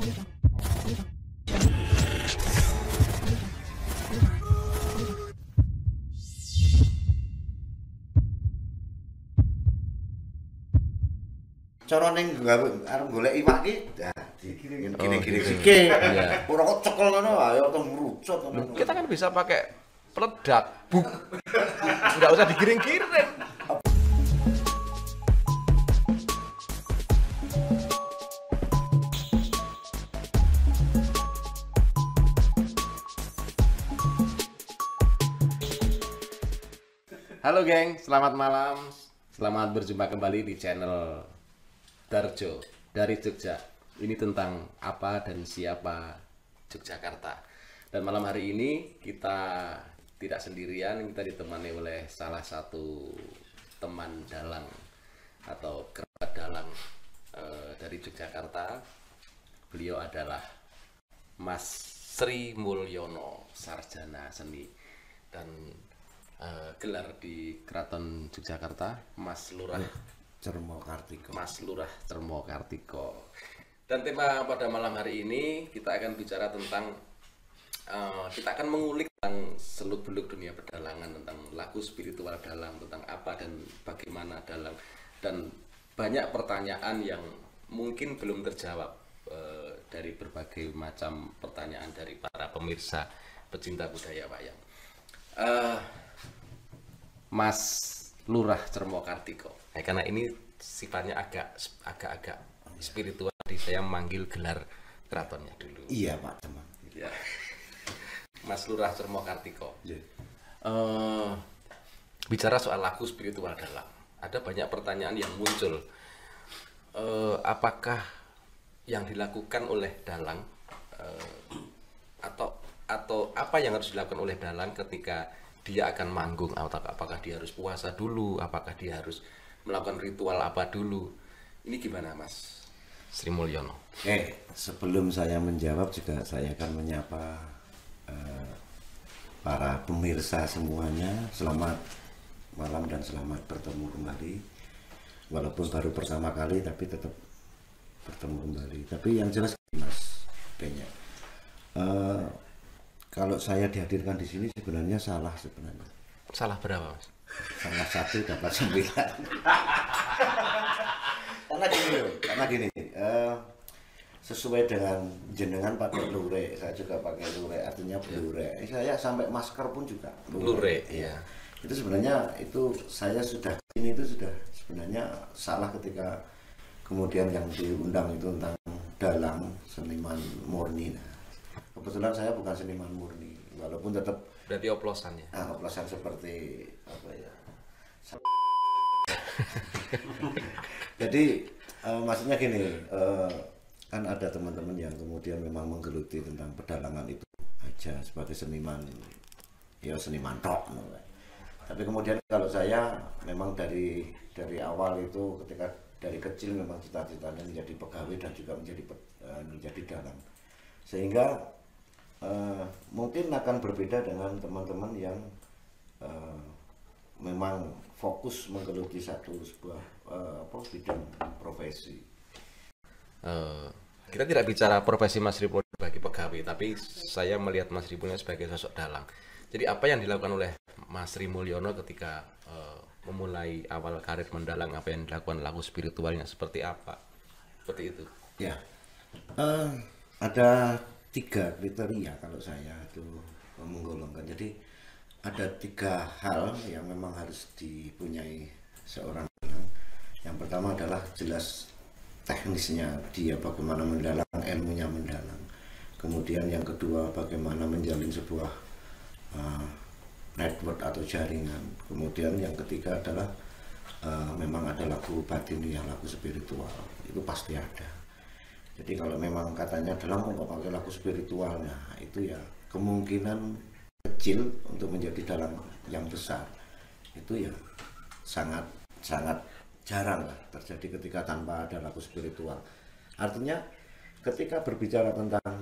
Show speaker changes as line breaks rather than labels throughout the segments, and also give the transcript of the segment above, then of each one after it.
Cara ning arep golek iwak ki, gini-gini sike. Ora kok cekel ngono, ayo teng merucut ngono.
Kita kan bisa pakai peledak, buk. Enggak usah digiring-giring. Halo geng, selamat malam. Selamat berjumpa kembali di channel Darjo dari Jogja. Ini tentang apa dan siapa Yogyakarta. Dan malam hari ini kita tidak sendirian, kita ditemani oleh salah satu teman dalang atau kerabat dalang dari Yogyakarta. Beliau adalah Mas Sri Mulyono, sarjana seni dan gelar di Keraton Yogyakarta, Mas Lurah
Cermo Kartiko.
Mas Lurah Cermo Kartiko. Dan tema pada malam hari ini kita akan bicara tentang kita akan mengulik tentang seluk-beluk dunia pedalangan, tentang laku spiritual dalang, tentang apa dan bagaimana dalang, dan banyak pertanyaan yang mungkin belum terjawab dari berbagai macam pertanyaan dari para pemirsa pecinta budaya wayang. Mas Lurah Cermo Kartiko. Karena ini sifatnya agak spiritual, jadi saya manggil gelar keratonnya dulu.
Iya Pak teman.
Ya. Mas Lurah Cermo Kartiko.
Yeah.
Bicara soal laku spiritual dalang, ada banyak pertanyaan yang muncul. Apakah yang dilakukan oleh dalang atau apa yang harus dilakukan oleh dalang ketika dia akan manggung? Apakah dia harus puasa dulu? Apakah dia harus melakukan ritual apa dulu? Ini gimana Mas Sri Mulyono?
Sebelum saya menjawab juga saya akan menyapa para pemirsa semuanya. Selamat malam dan selamat bertemu kembali. Walaupun baru pertama kali tapi tetap bertemu kembali. Tapi yang jelas Mas kayaknya kalau saya dihadirkan di sini sebenarnya salah sebenarnya.
Salah berapa Mas?
Salah 1 dapat 9. Karena gini, sesuai dengan jenengan pakai blure, saya juga pakai blure, artinya blure. Saya sampai masker pun juga
blure.
Ya. Itu sebenarnya itu saya sudah ini itu sudah sebenarnya salah ketika kemudian yang diundang itu tentang dalang seniman murni. Nah, kebetulan saya bukan seniman murni, walaupun tetap
berarti oplosan ya.
Oplosan seperti apa ya? Jadi maksudnya gini, kan ada teman-teman yang kemudian memang menggeluti tentang pedalangan itu aja sebagai seniman, ya seniman tok. Tapi kemudian kalau saya memang dari awal itu ketika dari kecil memang cita-citanya menjadi pegawai dan juga menjadi dalang, sehingga mungkin akan berbeda dengan teman-teman yang memang fokus menggeluti sebuah bidang profesi.
Kita tidak bicara profesi Mas Sri Mulyono sebagai pegawai, tapi saya melihat Mas Sri Mulyono sebagai sosok dalang. Jadi apa yang dilakukan oleh Mas Sri Mulyono ketika memulai awal karir mendalang, apa yang dilakukan, laku spiritualnya seperti apa? Seperti itu.
Ya, ada 3 kriteria kalau saya itu menggolongkan. Jadi ada 3 hal yang memang harus dipunyai seorang dalang. Yang pertama adalah jelas teknisnya dia bagaimana mendalang, ilmunya mendalang. Kemudian yang kedua bagaimana menjalin sebuah network atau jaringan. Kemudian yang ketiga adalah memang ada laku batinnya, laku spiritual. Itu pasti ada. Jadi kalau memang katanya dalang kok pakai laku spiritual, nah itu ya kemungkinan kecil untuk menjadi dalang yang besar. Itu ya sangat jarang lah terjadi ketika tanpa ada laku spiritual. Artinya ketika berbicara tentang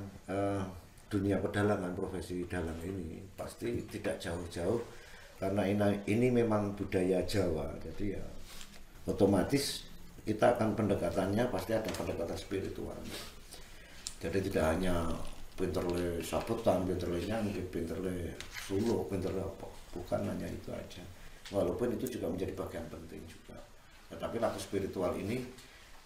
dunia pedalangan, profesi dalang ini pasti tidak jauh-jauh karena ini memang budaya Jawa. Jadi ya otomatis kita akan pendekatannya pasti ada pendekatan spiritual. Jadi tidak hanya pinter le sabetan, pinter le nyanyi, pinter le suluk, pinter le apa, bukan hanya itu aja. Walaupun itu juga menjadi bagian penting juga. Tetapi laku spiritual ini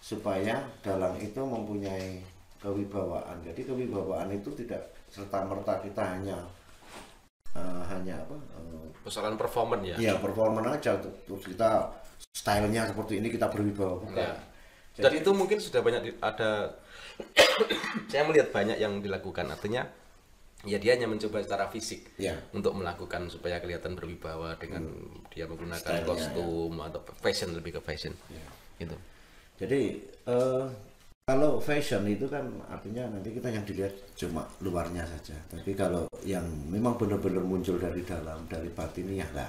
supaya dalang itu mempunyai kewibawaan. Jadi kewibawaan itu tidak serta merta kita hanya
persoalan performan ya.
Iya, performan aja terus kita stylenya seperti ini kita berwibawa, bukan.
Ya. Dan itu mungkin sudah banyak ada saya melihat banyak yang dilakukan, artinya ya dia hanya mencoba secara fisik
ya,
untuk melakukan supaya kelihatan berwibawa dengan dia menggunakan
stylenya,
kostum atau fashion, lebih ke fashion
ya.
gitu.
Jadi kalau fashion itu kan artinya nanti kita yang dilihat cuma luarnya saja, tapi kalau yang memang benar-benar muncul dari dalam, dari batinnya lah,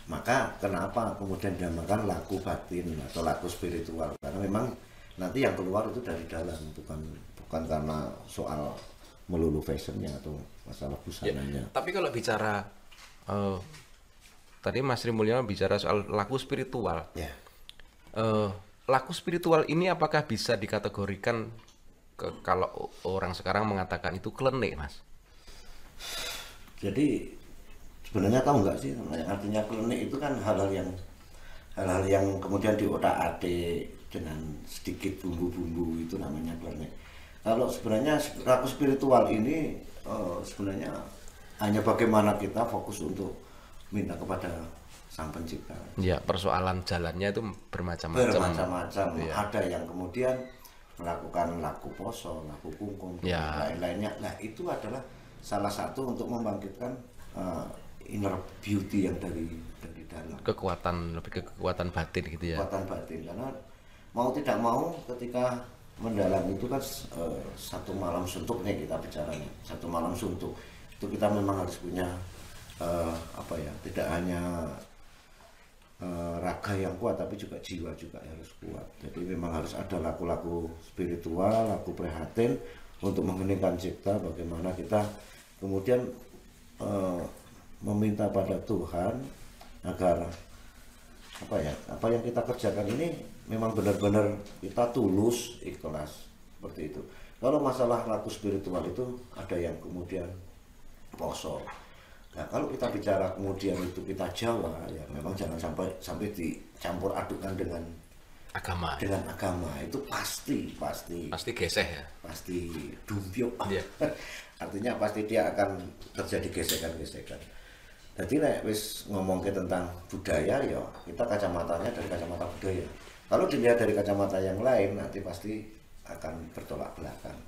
maka kenapa kemudian dinamakan laku batin atau laku spiritual, karena memang nanti yang keluar itu dari dalam, bukan karena soal melulu fashionnya atau masalah busananya.
Ya, tapi kalau bicara tadi Mas Sri Mulyana bicara soal laku spiritual,
ya.
Laku spiritual ini apakah bisa dikategorikan kalau orang sekarang mengatakan itu klenik, Mas?
Jadi sebenarnya tahu nggak sih artinya klenik itu kan hal-hal yang kemudian diotak-atik dengan sedikit bumbu-bumbu, itu namanya klenik. Kalau sebenarnya laku spiritual ini sebenarnya hanya bagaimana kita fokus untuk minta kepada Sang Pencipta.
Ya, persoalan jalannya itu bermacam-macam.
Bermacam-macam. Ya. Ada yang kemudian melakukan laku poso, laku kungkum,
ya,
lain-lainnya. Nah, itu adalah salah satu untuk membangkitkan inner beauty yang dari dalam.
Kekuatan, lebih ke kekuatan batin gitu ya.
Kekuatan batin, karena mau tidak mau ketika mendalam itu kan satu malam suntuknya kita bicaranya. Satu malam suntuk itu kita memang harus punya tidak hanya raga yang kuat, tapi juga jiwa juga harus kuat. Jadi memang harus ada laku-laku spiritual, laku prihatin untuk mengheningkan cipta. Bagaimana kita kemudian meminta pada Tuhan agar apa yang kita kerjakan ini memang benar-benar kita tulus, ikhlas, seperti itu. Kalau masalah laku spiritual itu ada yang kemudian poso. Nah, kalau kita bicara kemudian itu kita Jawa, ya memang jangan sampai dicampur adukan dengan
agama.
Dengan agama itu pasti
geseh ya.
Pasti dumpio.
Yeah.
Artinya pasti dia akan terjadi gesekan-gesekan. Jadi wis ngomongke tentang budaya, ya kita kacamatanya dari kacamata budaya. Kalau dilihat dari kacamata yang lain, nanti pasti akan bertolak belakang.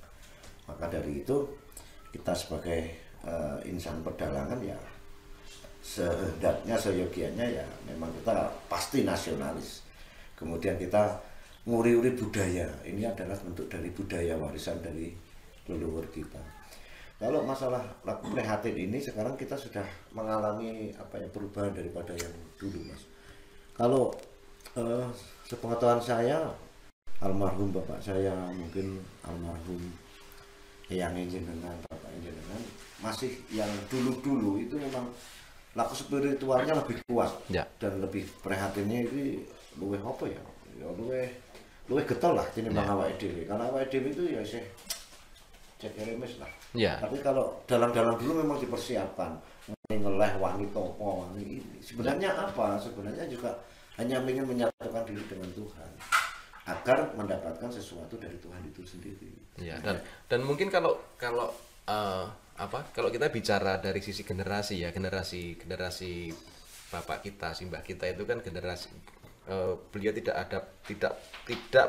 Maka dari itu kita sebagai insan perdalangan ya sehendaknya, seyogianya ya memang kita pasti nasionalis. Kemudian kita nguri-uri budaya, ini adalah bentuk dari budaya warisan dari leluhur kita. Kalau masalah laku prihatin ini sekarang kita sudah mengalami perubahan daripada yang dulu, Mas. Kalau sepengetahuan saya, almarhum bapak saya, mungkin almarhum yang jenengan, bapak jenengan, masih yang dulu-dulu itu memang laku spiritualnya lebih kuat
ya. Dan
lebih prihatinnya itu luwih apa ya? Ya luwih getol lah tinimbang awake dhewe. Karena awake dhewe itu ya isih cek remes lah.
Ya.
Tapi kalau dalam dulu memang dipersiapkan, ngeleh wangi topo, wangi ini. Sebenarnya apa? Sebenarnya juga hanya ingin menyatukan diri dengan Tuhan agar mendapatkan sesuatu dari Tuhan itu sendiri.
Ya, dan mungkin kalau kita bicara dari sisi generasi ya, generasi bapak kita, simbah kita itu kan generasi beliau tidak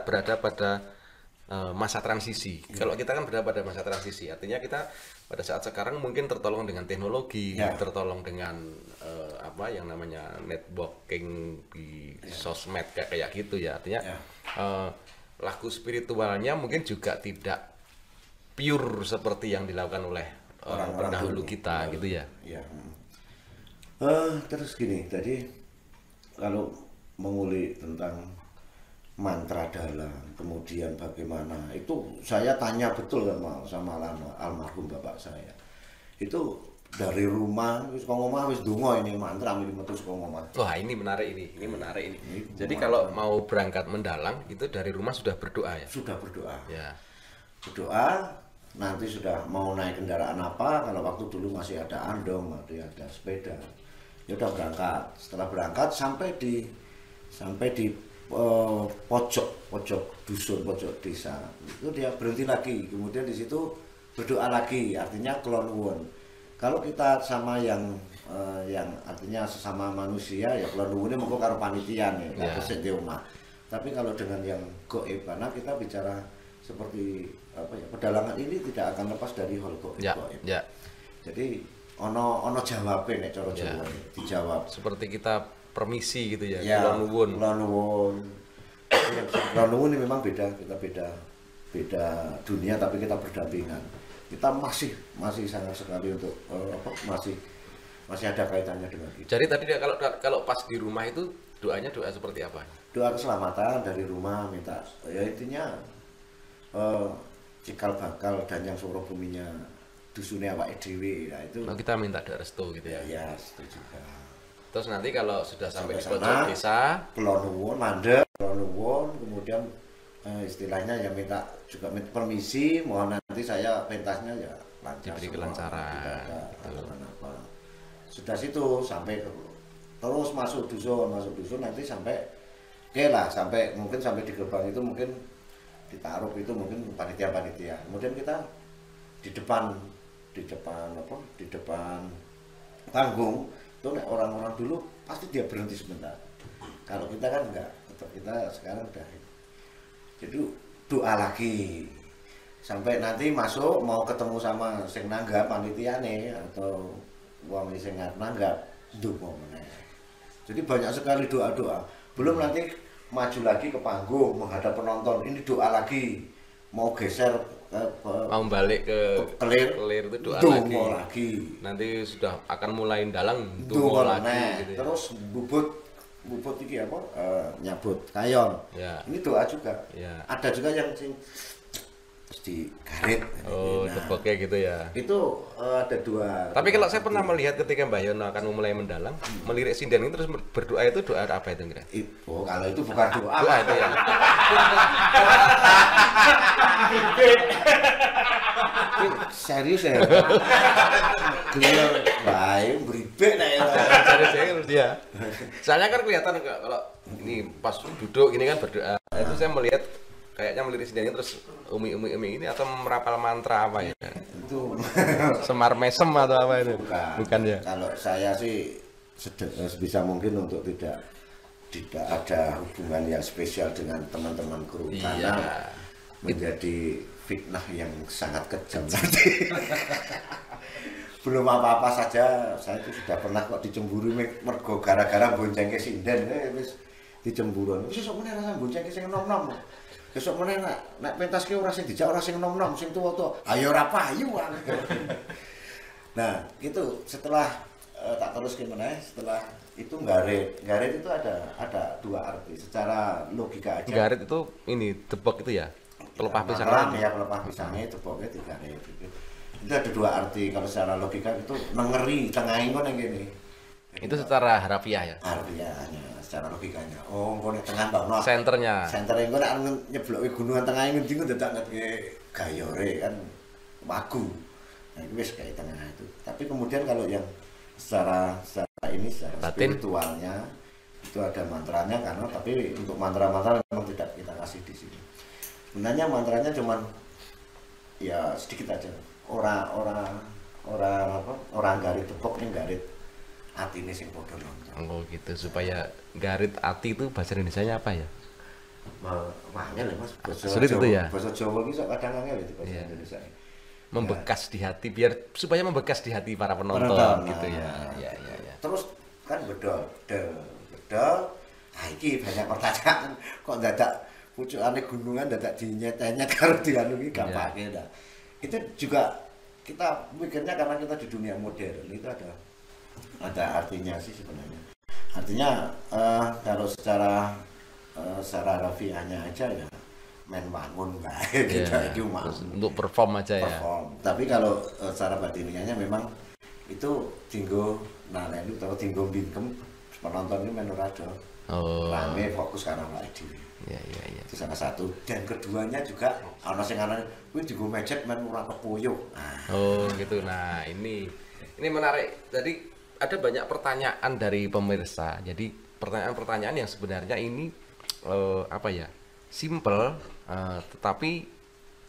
berada pada masa transisi. Kalau kita kan berada pada masa transisi, artinya kita pada saat sekarang mungkin tertolong dengan teknologi, tertolong dengan yang namanya networking di sosmed kayak gitu ya. Artinya laku spiritualnya mungkin juga tidak pure seperti yang dilakukan oleh orang pendahulu kita gitu ya.
Terus gini, tadi kalau mengulik tentang mantra dalam, kemudian bagaimana itu saya tanya betul sama almarhum bapak saya. Itu dari rumah wis ngomong wis donga ini mantra ini metu saka ngomong.
Wah, ini menarik ini. Jadi kalau mau berangkat mendalang itu dari rumah sudah berdoa ya.
Sudah berdoa.
Ya.
Berdoa nanti sudah mau naik kendaraan apa, kalau waktu dulu masih ada andong, masih ada sepeda, ya udah berangkat. Setelah berangkat sampai di pojok dusun, pojok desa, itu dia berhenti lagi, kemudian di situ berdoa lagi, artinya kulon nuwun. Kalau kita sama yang artinya sesama manusia ya kulon nuwune mengko karo panitia nih, karo sing di omah. Tapi kalau dengan yang gaib, karena kita bicara seperti apa ya, pedalangan ini tidak akan lepas dari hal gaib. Jadi ono jawabnya nek cara Jawa dijawab.
Seperti kita permisi gitu ya.
Kulon nuwun. Kulon nuwun ini memang beda, kita beda dunia tapi kita berdampingan. Kita masih sangat sekali untuk masih ada kaitannya dengan kita.
Jadi tadi kalau pas di rumah itu doanya doa seperti apa?
Doa keselamatan dari rumah, minta ya intinya cikal bakal dan yang suruh buminya dusunnya awake dhewe. Nah itu
kita minta doa restu gitu ya.
Ya, setuju juga.
Terus nanti kalau sudah sampai di pojok desa,
kulon nuwun mandeg, kulon nuwun, kemudian istilahnya ya minta permisi, mohon nanti saya pentasnya ya lancar,
diberi kelancaran.
Apa. Sudah situ sampai terus masuk dusun nanti sampai sampai mungkin sampai di gerbang itu mungkin ditaruh itu mungkin panitia. Kemudian kita di depan panggung itu orang-orang dulu pasti dia berhenti sebentar. Kalau kita kan enggak, tetap kita sekarang udah. Jadi doa lagi sampai nanti masuk mau ketemu sama sing nanggap panitiane atau wong sing nanggap ndonga meneh. Jadi banyak sekali doa-doa. Belum nanti maju lagi ke panggung menghadap penonton, ini doa lagi. Mau geser
mau balik ke kelir itu doa lagi. Nanti sudah akan mulai dalang doa lagi gitu ya.
Terus bubut iki apa nyabut kayon.
Ya.
Ini doa juga.
Ya.
Ada juga yang di garit.
Teboknya gitu ya.
Itu ada dua.
Tapi kalau saya pernah melihat ketika Mbah Yono akan mulai mendalang, melirik sinden ini terus berdoa itu doa apa itu kira?
Kalau itu bukan doa.
Doa itu ya.
Serius ya. Gila, baik beribet nek ya.
Serius dia. Soalnya kan kelihatan kalau ini pas duduk gini kan berdoa. Itu saya melihat kayaknya melirik sidangnya terus umi ini atau merapal mantra apa ya?
Itu
semar mesem atau apa itu? Bukan ya.
Kalau saya sih sebisa mungkin untuk tidak ada hubungan yang spesial dengan teman-teman kru karena menjadi fitnah yang sangat kejam nanti. Belum apa-apa saja saya itu sudah pernah kok dicemburu mergo gara-gara boncengke sinden wis dicemburu. Wis sok meneh rasa boncengke sing enom-enom. Besok meneh nek pentas ki ora sing dijak ora sing enom-enom, sing tuwa-tuwa. Ayo ora payu. Nah, gitu setelah tak teruskan meneh, setelah itu garit itu ada dua arti secara logika aja.
Garit itu ini tebok itu ya. Pelepah pisang
ya, pelepah pisangnya teboknya di garit itu ada dua arti. Kalau secara logika itu nengeri tengahin kok ngene.
Itu secara harafiah ya.
Harfiahnya secara logikanya. Oh, engko nek tengah mbakno.
Senternya.
Sentere engko nek nyebloki gunungan tengah ngendi kok dadak ngetke gayore kan wagu. Nah, itu wis kayak tengah itu. Tapi kemudian kalau yang secara spiritualnya itu ada mantranya karena tapi untuk mantra-mantra memang tidak kita kasih di sini. Sebenarnya mantranya cuman ya sedikit aja. Orang garit tepok ning garit atine sing padha nonton.
Oh gitu supaya garit ati itu bahasa Indonesianya apa ya?
Angel Mas.
Sulit itu ya.
Bahasa Jawa iki sok kadang angel itu bahasa Indonesia.
Membekas di hati biar supaya membekas di hati para penonton gitu ya. Ya.
Terus kan bedol. Iki banyak pertanyaan kok dadak pucukane gunungan dadak dinyet-nyet karo dianu iki gampang dah. Itu juga kita mikirnya karena kita di dunia modern itu ada artinya sih sebenarnya. Artinya kalau secara rafiahnya aja ya main bangun baik gitu
untuk perform aja ya.
Tapi kalau secara batiniannya memang itu tinggo naleni atau tinggo bingkem penonton ini menurut rame fokus karena awake dhewe.
Iya, iya, iya.
Itu salah satu. Dan keduanya juga ana sing aran kuwi dienggo mecet men ora kepuyuh. Nah,
Oh gitu. Nah ini menarik. Jadi ada banyak pertanyaan dari pemirsa. Jadi pertanyaan-pertanyaan yang sebenarnya ini apa ya, simple, tetapi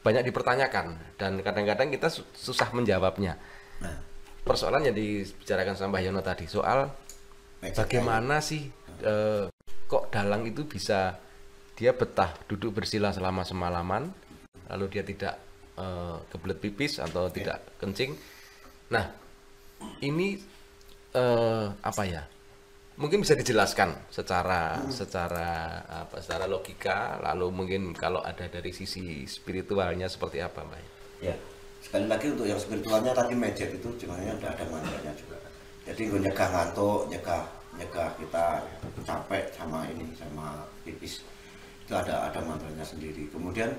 banyak dipertanyakan dan kadang-kadang kita susah menjawabnya.
nah,
Persoalan yang dibicarakan sama Mbah Yono tadi soal
mecet
bagaimana sih kok dalang itu bisa dia betah duduk bersila selama semalaman, lalu dia tidak kebelet pipis atau tidak kencing. Nah, ini apa ya? Mungkin bisa dijelaskan secara logika, lalu mungkin kalau ada dari sisi spiritualnya seperti apa, Mbak?
ya. Sekali lagi untuk yang spiritualnya tadi mecet itu sebenarnya udah ada mantranya juga. Jadi gue nyegah ngantuk, nyegah kita capek sama ini, sama pipis. Itu ada mantranya sendiri. Kemudian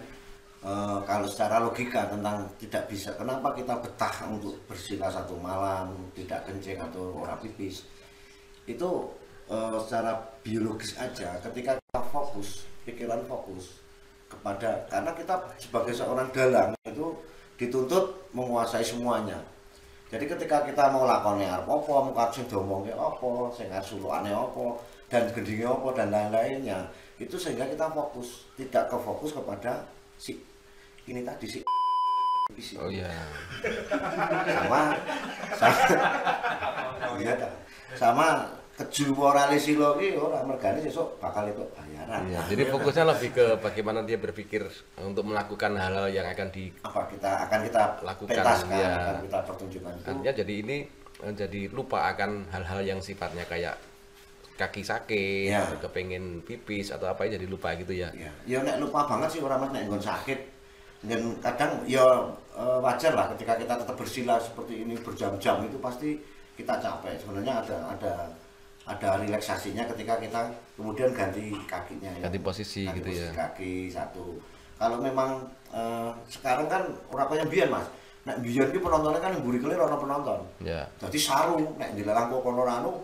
kalau secara logika tentang tidak bisa, kenapa kita betah untuk bersila satu malam, tidak kencing atau ora pipis, itu secara biologis aja. Ketika kita fokus, pikiran fokus kepada, karena kita sebagai seorang dalang itu dituntut menguasai semuanya. Jadi ketika kita mau lakoni apa, muka sing domongke apa, sing sulukane apa, dan gendinge apa dan lain-lainnya, itu sehingga kita fokus, tidak kefokus kepada si ini tadi si
Oh iya.
sama keju morale silo ki ora mergane sesuk bakal ikut bayaran.
Iya, jadi fokusnya lebih ke bagaimana dia berpikir untuk melakukan hal-hal yang akan
akan kita
lakukan,
pentaskan,
ya.
akan kita pertunjukkan itu.
Artinya jadi ini jadi lupa akan hal-hal yang sifatnya kayak kaki sakit,
Ya.
atau kepengen pipis atau apa, jadi lupa gitu ya.
Ya nek lupa banget sih orang mas nek nggon sakit. Dan kadang ya wajar lah ketika kita tetap bersila seperti ini berjam-jam itu pasti kita capek. Sebenarnya ada relaksasinya ketika kita kemudian ganti kakinya ya.
Ganti posisi
Ganti
gitu
posisi
ya.
kaki satu. Kalau memang sekarang kan ora kaya mbiyen Mas. Nek mbiyen ki penontonnya kan mburi kelir ana penonton.
Ya.
Jadi saru nek dilelang kok kono anu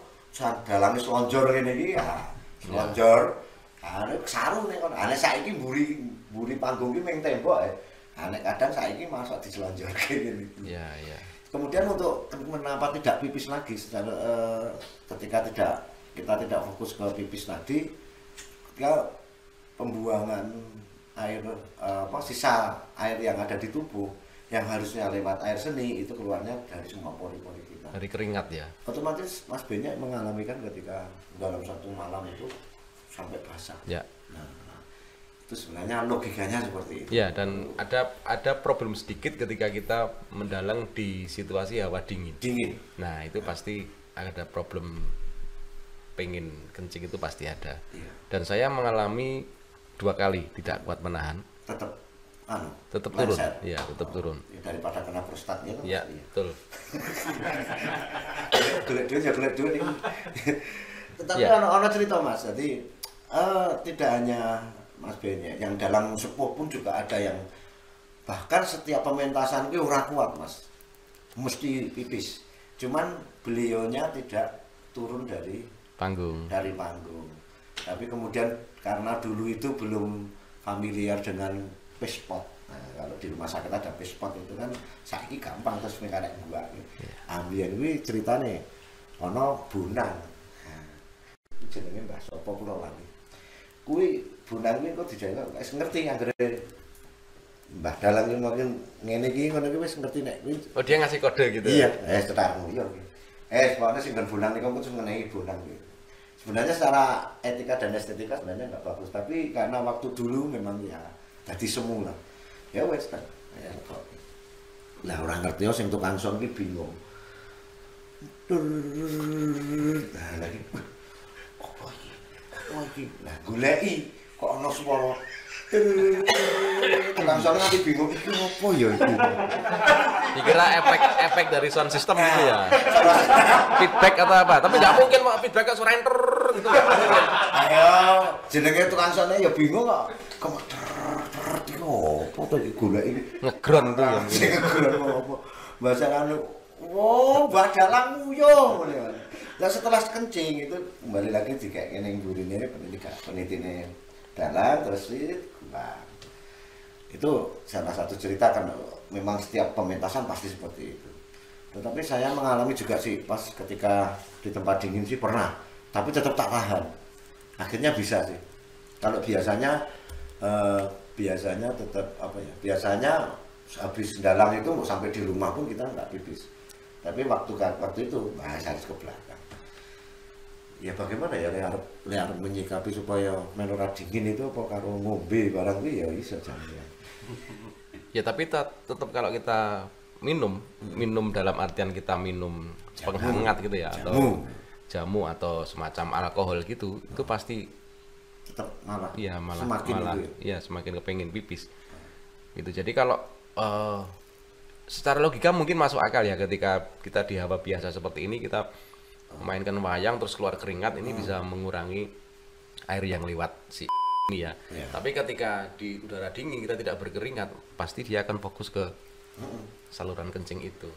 dalange slonjor ngene iki ya. Slonjor. Nek saru nek kono. Nek saiki mburi panggung ki ming tembok ya. Nek kadang saiki masuk diselonjorke ngene iki.
Iya, iya.
Kemudian untuk kenapa tidak pipis lagi secara ketika kita tidak fokus ke pipis tadi, ketika pembuangan air sisa air yang ada di tubuh yang harusnya lewat air seni itu keluarnya dari semua pori-pori kita.
Dari keringat ya.
Otomatis Mas Benya mengalami kan ketika dalam satu malam itu sampai basah.
Ya.
Nah, itu sebenarnya logikanya seperti itu.
Ya, dan ada problem sedikit ketika kita mendalang di situasi hawa dingin.
Dingin.
Nah, itu pasti ada problem, pengen kencing itu pasti ada.
Iya.
Dan saya mengalami 2 kali tidak kuat menahan.
Tetap
Turun.
meleset.
Iya, tetap turun.
Ya, daripada kena prostatnya kan.
Iya, betul.
Golek duit ini. Tetapi
Ya.
ana cerita Mas. Jadi tidak hanya Mas Benya, yang dalam sepuh pun juga ada yang bahkan setiap pementasan itu ora kuat Mas, mesti pipis. Cuman beliaunya tidak turun dari
Panggung.
panggung. Tapi kemudian karena dulu itu belum familiar dengan pispot. Nah, kalau di rumah sakit ada pispot itu kan saiki gampang terus mekanik gua. Ambiyen kuwi ceritane ana Bonang. Nah, jenenge Mbah sapa kula lali. Kuwi Bonang kuwi kok dijaga wis ngerti anggere Mbah Dalang iki mungkin ngene iki ngono iki wis ngerti nek kuwi.
Oh, dia ngasih kode gitu.
Iya, tetarmu iya. Pokoknya sing nggon Bonang niku kudu ngenehi Bonang kuwi. Sebenarnya secara etika dan estetika sebenarnya nggak bagus, tapi karena waktu dulu memang ya jadi semu lah. Ya wes kan. Ya, lah orang ngerti sing tukang son ki bingung. Nah lagi apa iki? Apa iki? Lah goleki kok ana swara. Tukang son nganti bingung iki apa ya iki.
Dikira efek dari sound system gitu ya. Feedback atau apa? Tapi nggak mungkin mau feedback ke suara enter gitu.
Ayo, jenenge tukang sone ya bingung kok. Iki opo to iki goleki.
Ngegron tuh ya.
Sing ngegron opo. Bahasa anu, oh, badalang nguyuh ngene. Lah setelah kencing itu kembali lagi dikek ngene burine penitine dalang terus pulang. Itu salah satu cerita kan, memang setiap pementasan pasti seperti itu. Tetapi saya mengalami juga sih pas ketika di tempat dingin sih pernah, tapi tetap tak tahan. Akhirnya bisa sih. Kalau biasanya tetap apa ya? Biasanya habis dalang itu sampai di rumah pun kita nggak pipis. Tapi waktu itu harus ke belakang. Ya bagaimana ya harus menyikapi supaya menora dingin itu apa karo ngombe barang itu ya bisa jangan.
Ya tapi tetap kalau kita minum dalam artian kita minum penghangat gitu ya, atau jamu atau semacam alkohol gitu, itu pasti
tetap malah
semakin kepengin pipis gitu. Jadi kalau secara logika mungkin masuk akal ya, ketika kita di hawa biasa seperti ini kita memainkan wayang terus keluar keringat, ini bisa mengurangi air yang lewat si ini ya. Tapi ketika di udara dingin kita tidak berkeringat, pasti dia akan fokus ke saluran kencing itu.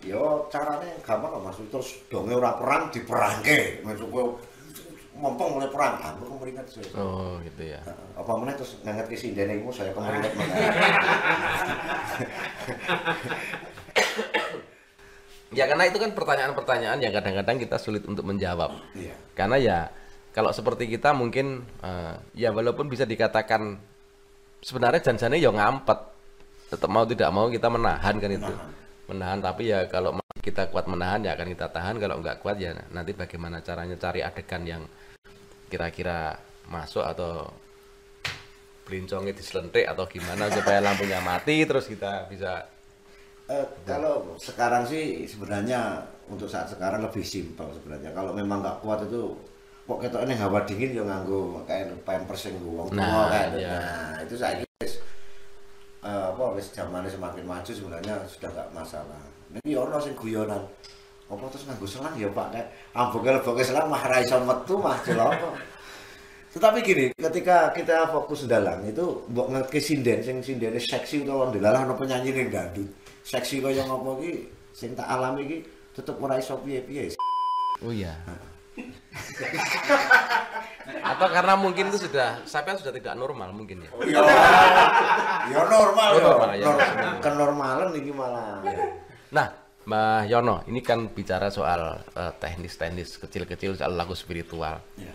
Yo caranya gampang kok Mas, terus donge ora perang diperangke, masuk mompong mulai perang, aku kemeringat sih.
Oh gitu ya.
Apa meneh terus nganget ke sindene iku saya kemeringat meneh.
Ya karena itu kan pertanyaan-pertanyaan yang kadang-kadang kita sulit untuk menjawab.
Iya.
Karena ya kalau seperti kita mungkin ya walaupun bisa dikatakan sebenarnya janjane ya ngampet, tetap mau tidak mau kita menahan kan itu. Menahan, tapi ya kalau kita kuat menahan ya akan kita tahan, kalau nggak kuat ya nanti bagaimana caranya cari adegan yang kira-kira masuk atau belincongnya diselentik atau gimana supaya lampunya mati terus kita bisa.
Kalau sekarang sih sebenarnya untuk saat sekarang lebih simpel sebenarnya. Kalau memang nggak kuat itu kok ketoknya hawa dingin ya nganggo kayak pampers sing wong tua kan. Nah, itu saya wis zamannya semakin maju sebenarnya sudah nggak masalah. Ini ono sing guyonan. Apa terus nganggo selang ya Pak, kayak amboke selang mah ra iso metu mah celaka. Tetapi gini, ketika kita fokus dalang itu mbok ngerti sinden sing sindene seksi utawa ndelalah ono penyanyi ning dangdut. Seksi kaya ngopo iki sing tak alami iki tetep ora iso piye-piye.
Oh iya. Atau karena mungkin itu sampai sudah tidak normal mungkin ya.
Ya normal
ya.
Kenormalan iki malah.
Nah, Mbah Yono, ini kan bicara soal teknis-teknis kecil-kecil soal lagu spiritual.
Ya.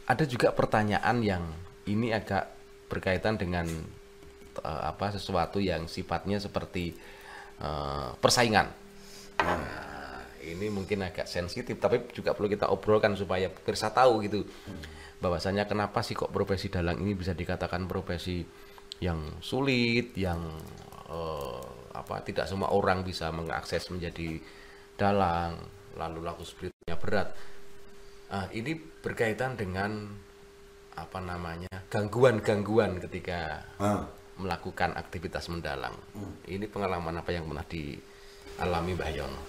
Ada juga pertanyaan yang ini agak berkaitan dengan sesuatu yang sifatnya seperti persaingan. Nah, ini mungkin agak sensitif, tapi juga perlu kita obrolkan supaya pemirsa tahu gitu. Bahwasanya kenapa sih kok profesi dalang ini bisa dikatakan profesi yang sulit, yang tidak semua orang bisa mengakses menjadi dalang, lalu laku spiritualnya berat. Ini berkaitan dengan gangguan-gangguan ketika melakukan aktivitas mendalang. Ini pengalaman apa yang pernah dialami Mbah Yono?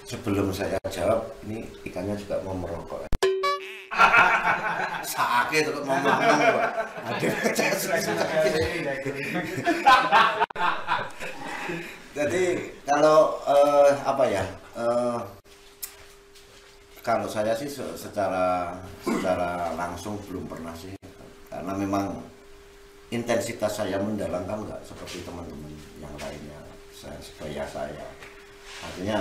Sebelum saya jawab, ini ikannya juga mau merokok. Sakit tetap mau merokok. Jadi kalau kalau saya sih secara langsung belum pernah sih, karena memang intensitas saya mendalang kan nggak seperti teman-teman yang lainnya. Saya artinya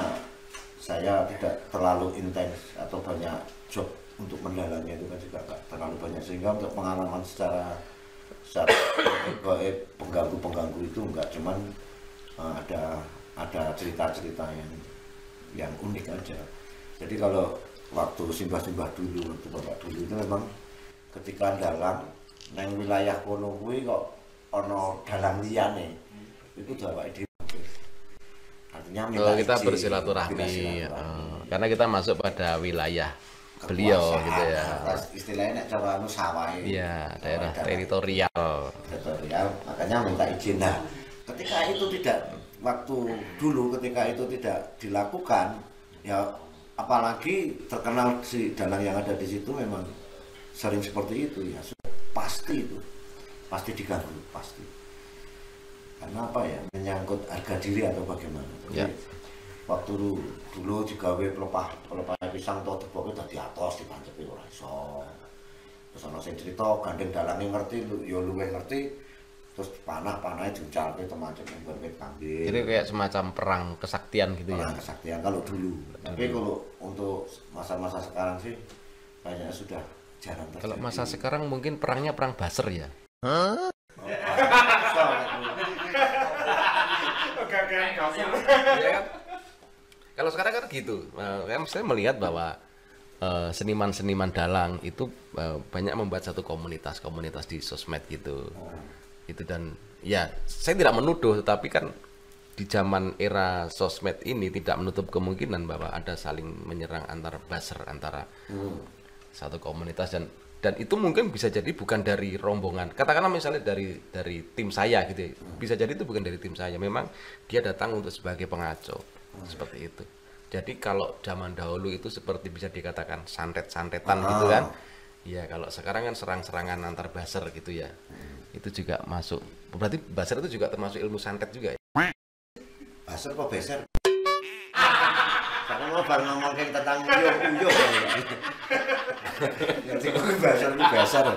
saya tidak terlalu intens atau banyak job untuk mendalangnya, itu kan juga nggak terlalu banyak, sehingga untuk pengalaman secara pengganggu itu nggak, cuman ada cerita-cerita yang unik aja. Jadi kalau waktu simbah-simbah dulu, waktu bapak dulu itu memang ketika dalang nang wilayah kono kuwi kok ana dalang liyane, itu dawake dhewe. Artinya
kita bersilaturahmi, karena kita masuk pada wilayah beliau gitu ya.
Istilahnya nek cara anu sawahe.
Iya, daerah teritorial.
Makanya minta izin. Nah, ketika itu tidak dilakukan, ya apalagi terkenal si dalang yang ada di situ memang sering seperti itu ya, pasti diganggu, pasti. Karena apa ya, menyangkut harga diri atau bagaimana. Jadi, waktu dulu digawe pelepah pisang atau teboknya udah di atas dipancepi ora iso. terus ana sing cerita gandeng dalange ngerti ya luwih ngerti terus panah-panahnya diucalke temacem nggon wit kambing.
Jadi kayak semacam perang kesaktian gitu ya.
Perang kesaktian kalau dulu. Tapi kalau untuk masa-masa sekarang sih kayaknya sudah jarang terjadi.
Kalau masa sekarang mungkin perangnya perang baser ya. Ya kan? Kalau sekarang kan gitu. Saya melihat bahwa seniman-seniman dalang itu banyak membuat satu komunitas di sosmed gitu. Itu dan ya saya tidak menuduh, tetapi kan di zaman era sosmed ini tidak menutup kemungkinan bahwa ada saling menyerang antar buzzer antara satu komunitas dan itu mungkin bisa jadi bukan dari rombongan, katakanlah misalnya dari tim saya gitu ya. Bisa jadi itu bukan dari tim saya, memang dia datang untuk sebagai pengaco seperti itu. Jadi kalau zaman dahulu itu seperti bisa dikatakan santet-santetan gitu kan ya, kalau sekarang kan serang-serangan antar buzzer gitu ya. Itu juga masuk, berarti buzzer itu juga termasuk ilmu santet juga ya?
Buzzer kok beser? Karena mau baru ngomong tentang uyuh-uyuh ngerti kok buzzer.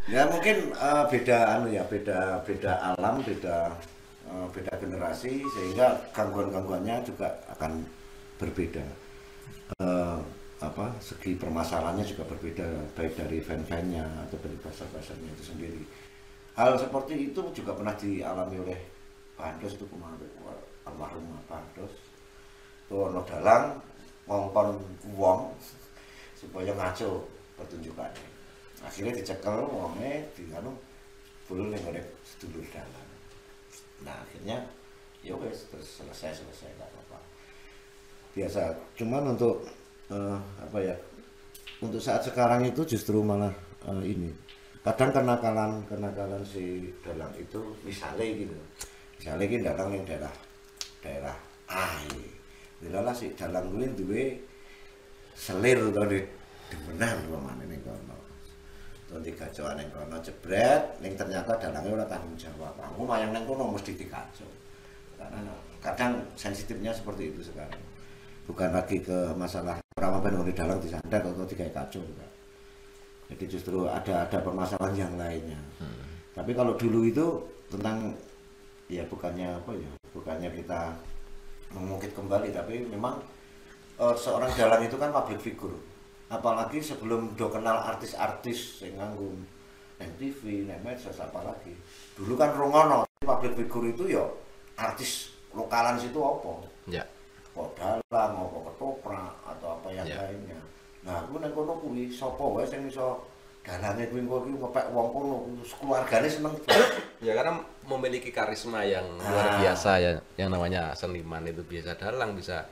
Ya mungkin beda beda alam, beda generasi, sehingga gangguan-gangguannya juga akan berbeda. Segi permasalahannya juga berbeda, baik dari fan-fannya atau dari buzzer-buzzernya itu sendiri. Hal seperti itu juga pernah dialami oleh Bandos itu kemarin, almarhum Bandos. Tuh ono dalang ngongkon wong supaya ngaco pertunjukannya. Akhirnya dicekel wonge dianu bulu ning ngene sedulur dalang. Nah, akhirnya ya wes terus selesai enggak apa-apa. Biasa, cuman untuk untuk saat sekarang itu justru malah ini kadang kenakalan si dalang itu misalnya gitu dalang yang daerah lah si dalang kuwi duwe selir to demenan pamane ning kono to digacoan ning kono jebret ning ternyata dalangnya ora tanggung jawab aku mayang ning kono mesti dikacau karena kadang sensitifnya seperti itu sekarang, bukan lagi ke masalah ramadhan oleh dalang disantet atau digawe kacau enggak. Jadi justru ada permasalahan yang lainnya. Tapi kalau dulu itu tentang ya bukannya kita mengungkit kembali, tapi memang seorang dalang itu kan public figure. Apalagi sebelum do kenal artis-artis yang nganggo nang TV, nang medsos apalagi. Dulu kan rungono public figure itu ya artis lokalan situ apa? Ya. Kok dalang, apa ketoprak atau apa yang lainnya. Nah, aku nang kono kuwi sapa wae sing iso dalange kuwi ngepek wong kono, keluargane seneng.
Ya karena memiliki karisma yang luar biasa ya, yang namanya seniman itu biasa dalang, bisa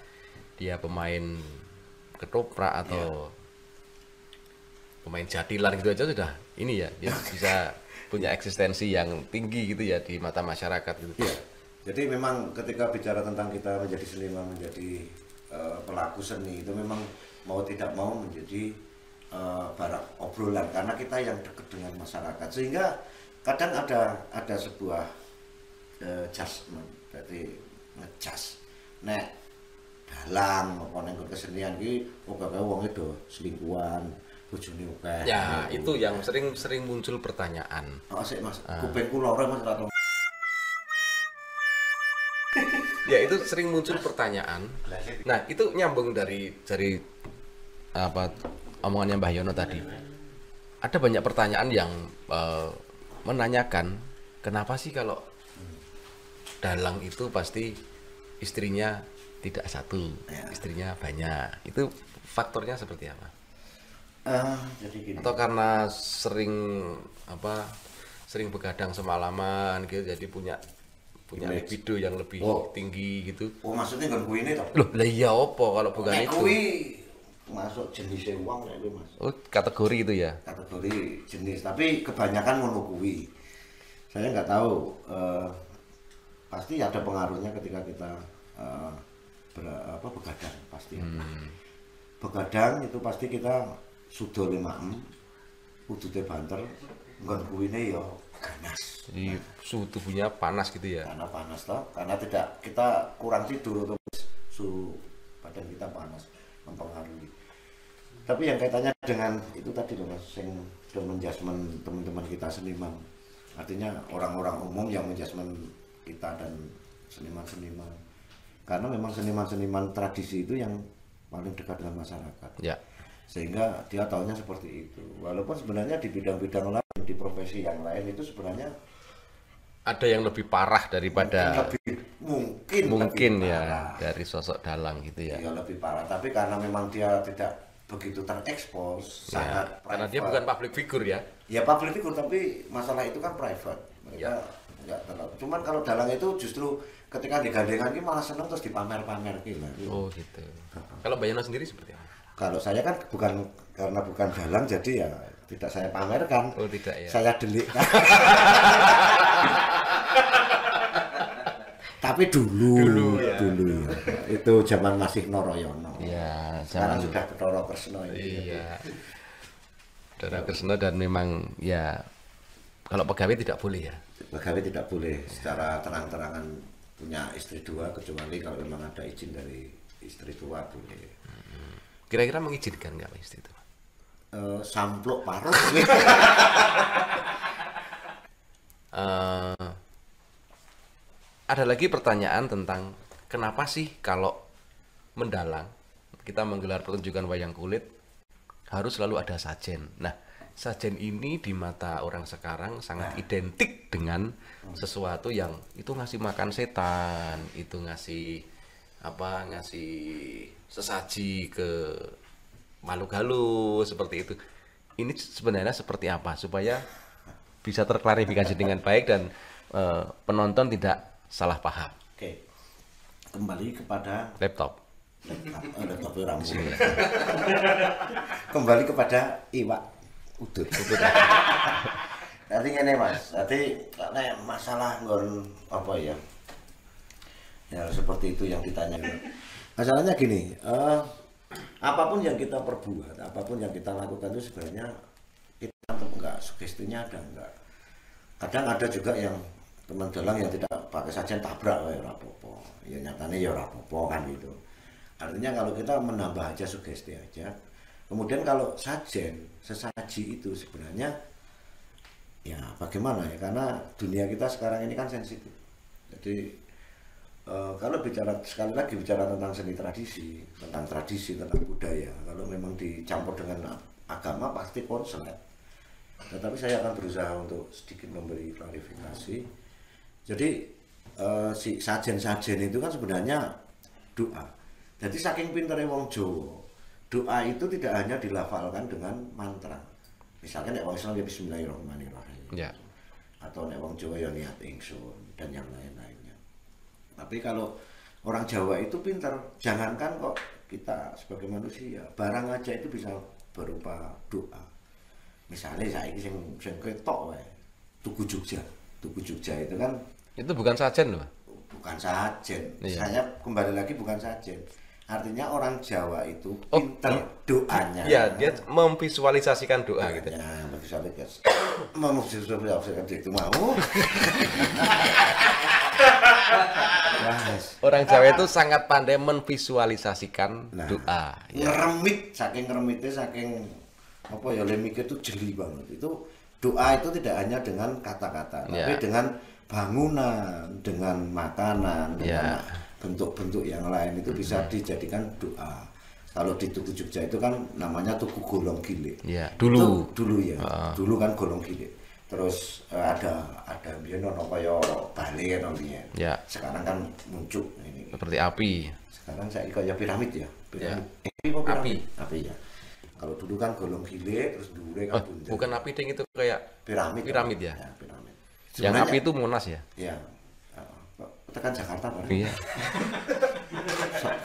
dia pemain ketoprak atau pemain jadilan gitu aja sudah ini ya, dia bisa punya eksistensi yang tinggi gitu ya di mata masyarakat gitu.
Ya. Jadi memang ketika bicara tentang kita menjadi seniman, menjadi pelaku seni itu memang mau tidak mau menjadi barang obrolan karena kita yang dekat dengan masyarakat, sehingga kadang ada sebuah judgement, berarti ngejudge nek dalang apa ning kesenian iki pokoke wong itu selingkuhan bojone akeh.
Ya, itu yang sering muncul pertanyaan.
Oh, sik Mas, kupingku lara Mas ora.
Ya, itu sering muncul pertanyaan. Nah, itu nyambung dari apa omongannya Mbah Yono tadi. Ada banyak pertanyaan yang menanyakan kenapa sih kalau dalang itu pasti istrinya tidak satu, istrinya banyak. Itu faktornya seperti apa?
Jadi gini.
Atau karena sering begadang semalaman gitu, jadi punya libido yang lebih tinggi gitu.
Oh, maksudnya kan kuwi ini toh?
Loh, lah iya opo kalau bukan itu?
Kuwi masuk jenisnya uang nek kuwi Mas.
Oh, kategori itu ya.
Kategori jenis, tapi kebanyakan ngono kuwi. Saya nggak tahu pasti ada pengaruhnya ketika kita begadang pasti. Begadang itu pasti kita sudah 5 udute banter, nggon kuwine ya ganas.
Jadi suhu tubuhnya panas gitu ya.
Karena panas toh, karena kita kurang tidur atau suhu badan kita panas mempengaruhi. Tapi yang kaitannya dengan itu tadi loh Mas, yang menjudgment teman-teman kita seniman. Artinya orang-orang umum yang menjudgment kita dan seniman-seniman. Karena memang seniman-seniman tradisi itu yang paling dekat dengan masyarakat.
Ya.
Sehingga dia tahunya seperti itu. Walaupun sebenarnya di bidang-bidang lain, di profesi yang lain itu sebenarnya
ada yang lebih parah daripada mungkin
lebih
ya
parah.
dari sosok dalang gitu ya.
Iya, lebih parah. Tapi karena memang dia tidak begitu terekspos,
Ya,
sangat
karena dia
private.
bukan public figure ya.
Ya public figure, tapi masalah itu kan private. Mereka
Ya.
nggak terlalu. Cuman kalau dalang itu justru ketika digandengan ini malah seneng terus dipamer-pamer gitu.
Oh gitu. Kalau Mbak Yana sendiri seperti apa?
Kalau saya kan karena bukan dalang jadi ya tidak saya pamerkan.
Oh tidak ya.
Saya delikkan. Tapi dulu ya. Itu zaman masih Noroyono.
Iya,
Sekarang
zaman
sudah Betoro Kresno ini.
iya. Dara Kresna, dan memang ya kalau pegawai tidak boleh ya.
Pegawai tidak boleh secara terang-terangan punya istri dua, kecuali kalau memang ada izin dari istri tua boleh.
Kira-kira mengizinkan nggak istri itu?
Samplok paruh.
Eh, ada lagi pertanyaan tentang kenapa sih kalau mendalang kita menggelar pertunjukan wayang kulit harus selalu ada sajen. Nah, sajen ini di mata orang sekarang sangat identik dengan sesuatu yang itu ngasih makan setan, itu ngasih sesaji ke makhluk halus seperti itu. Ini sebenarnya seperti apa supaya bisa terklarifikasi dengan baik dan penonton tidak salah paham.
Oke, kembali kepada
Laptop.
laptop rambu. Kembali kepada iwak udut. Nanti ini Mas, nanti masalah nggon apa ya? Ya seperti itu yang ditanya. Masalahnya gini, apapun yang kita perbuat, apapun yang kita lakukan itu sebenarnya kita tetap enggak, sugestinya ada enggak. Kadang ada juga yang teman dalang yang tidak pakai sajen tabrak ya rapopo. Ya nyatanya ya rapopo kan gitu. Artinya kalau kita menambah aja sugesti aja. Kemudian kalau sajen, sesaji itu sebenarnya ya bagaimana ya, karena dunia kita sekarang ini kan sensitif. Jadi kalau sekali lagi bicara tentang seni tradisi, tentang budaya, kalau memang dicampur dengan agama pasti konslet. Tetapi saya akan berusaha untuk sedikit memberi klarifikasi. Jadi si sajen-sajen itu kan sebenarnya doa. Jadi saking pinternya wong Jawa, doa itu tidak hanya dilafalkan dengan mantra. Misalnya nek wong Islam ya bismillahirrahmanirrahim.
Ya.
Atau nek wong Jawa ya niat ingsun dan yang lain-lainnya. Tapi kalau orang Jawa itu pintar, jangankan kok kita sebagai manusia, barang aja itu bisa berupa doa. Misalnya saya sing ketok wae, Tugu Jogja. Tugu Jogja itu kan
Itu bukan sajen loh.
bukan sajen.
Iya.
Saya kembali lagi bukan sajen. Artinya orang Jawa itu pintar doanya.
Ya, dia memvisualisasikan doa gitu.
Ya, memvisualisasikan itu mau.
Orang Jawa itu sangat pandai memvisualisasikan doa. Ya.
Ngeremit, saking ngeremitnya, saking apa ya, lemiknya itu jeli banget. Itu doa itu tidak hanya dengan kata-kata, tapi dengan bangunan, dengan makanan, dengan bentuk-bentuk yang lain itu bisa dijadikan doa. Kalau di Tugu Jogja itu kan namanya Tugu Golong Gilik.
Ya, dulu.
Itu dulu ya. Dulu kan Golong Gilik. Terus ada biyen ono kaya bale kan biyen.
Ya.
Sekarang kan muncul ini.
Seperti api.
Sekarang saya kaya piramid ya. Piramid. Api ya. Kalau dulu kan Golong Gilik, terus dhuwure kan bunder.
Bukan api ding, itu kayak
Piramid
ya.
Ya, piramid.
Yang api itu Monas ya.
Iya. Tekan Jakarta bareng.
Iya.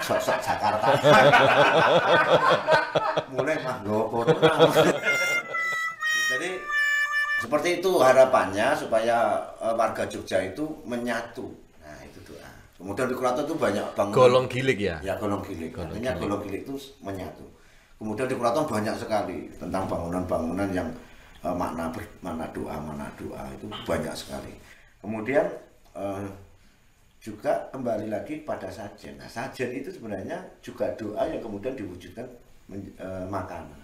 Sok Jakarta. Mulai Manggopo. Jadi seperti itu harapannya supaya warga Jogja itu menyatu. Nah, itu doa. Kemudian di keraton itu banyak bangunan.
Golong Gilik ya.
Ya, Golong Gilik. Artinya Golong Gilik itu menyatu. Kemudian di keraton banyak sekali tentang bangunan-bangunan yang makna doa itu banyak sekali. Kemudian juga kembali lagi pada sajen. Nah, sajen itu sebenarnya juga doa yang kemudian diwujudkan makanan.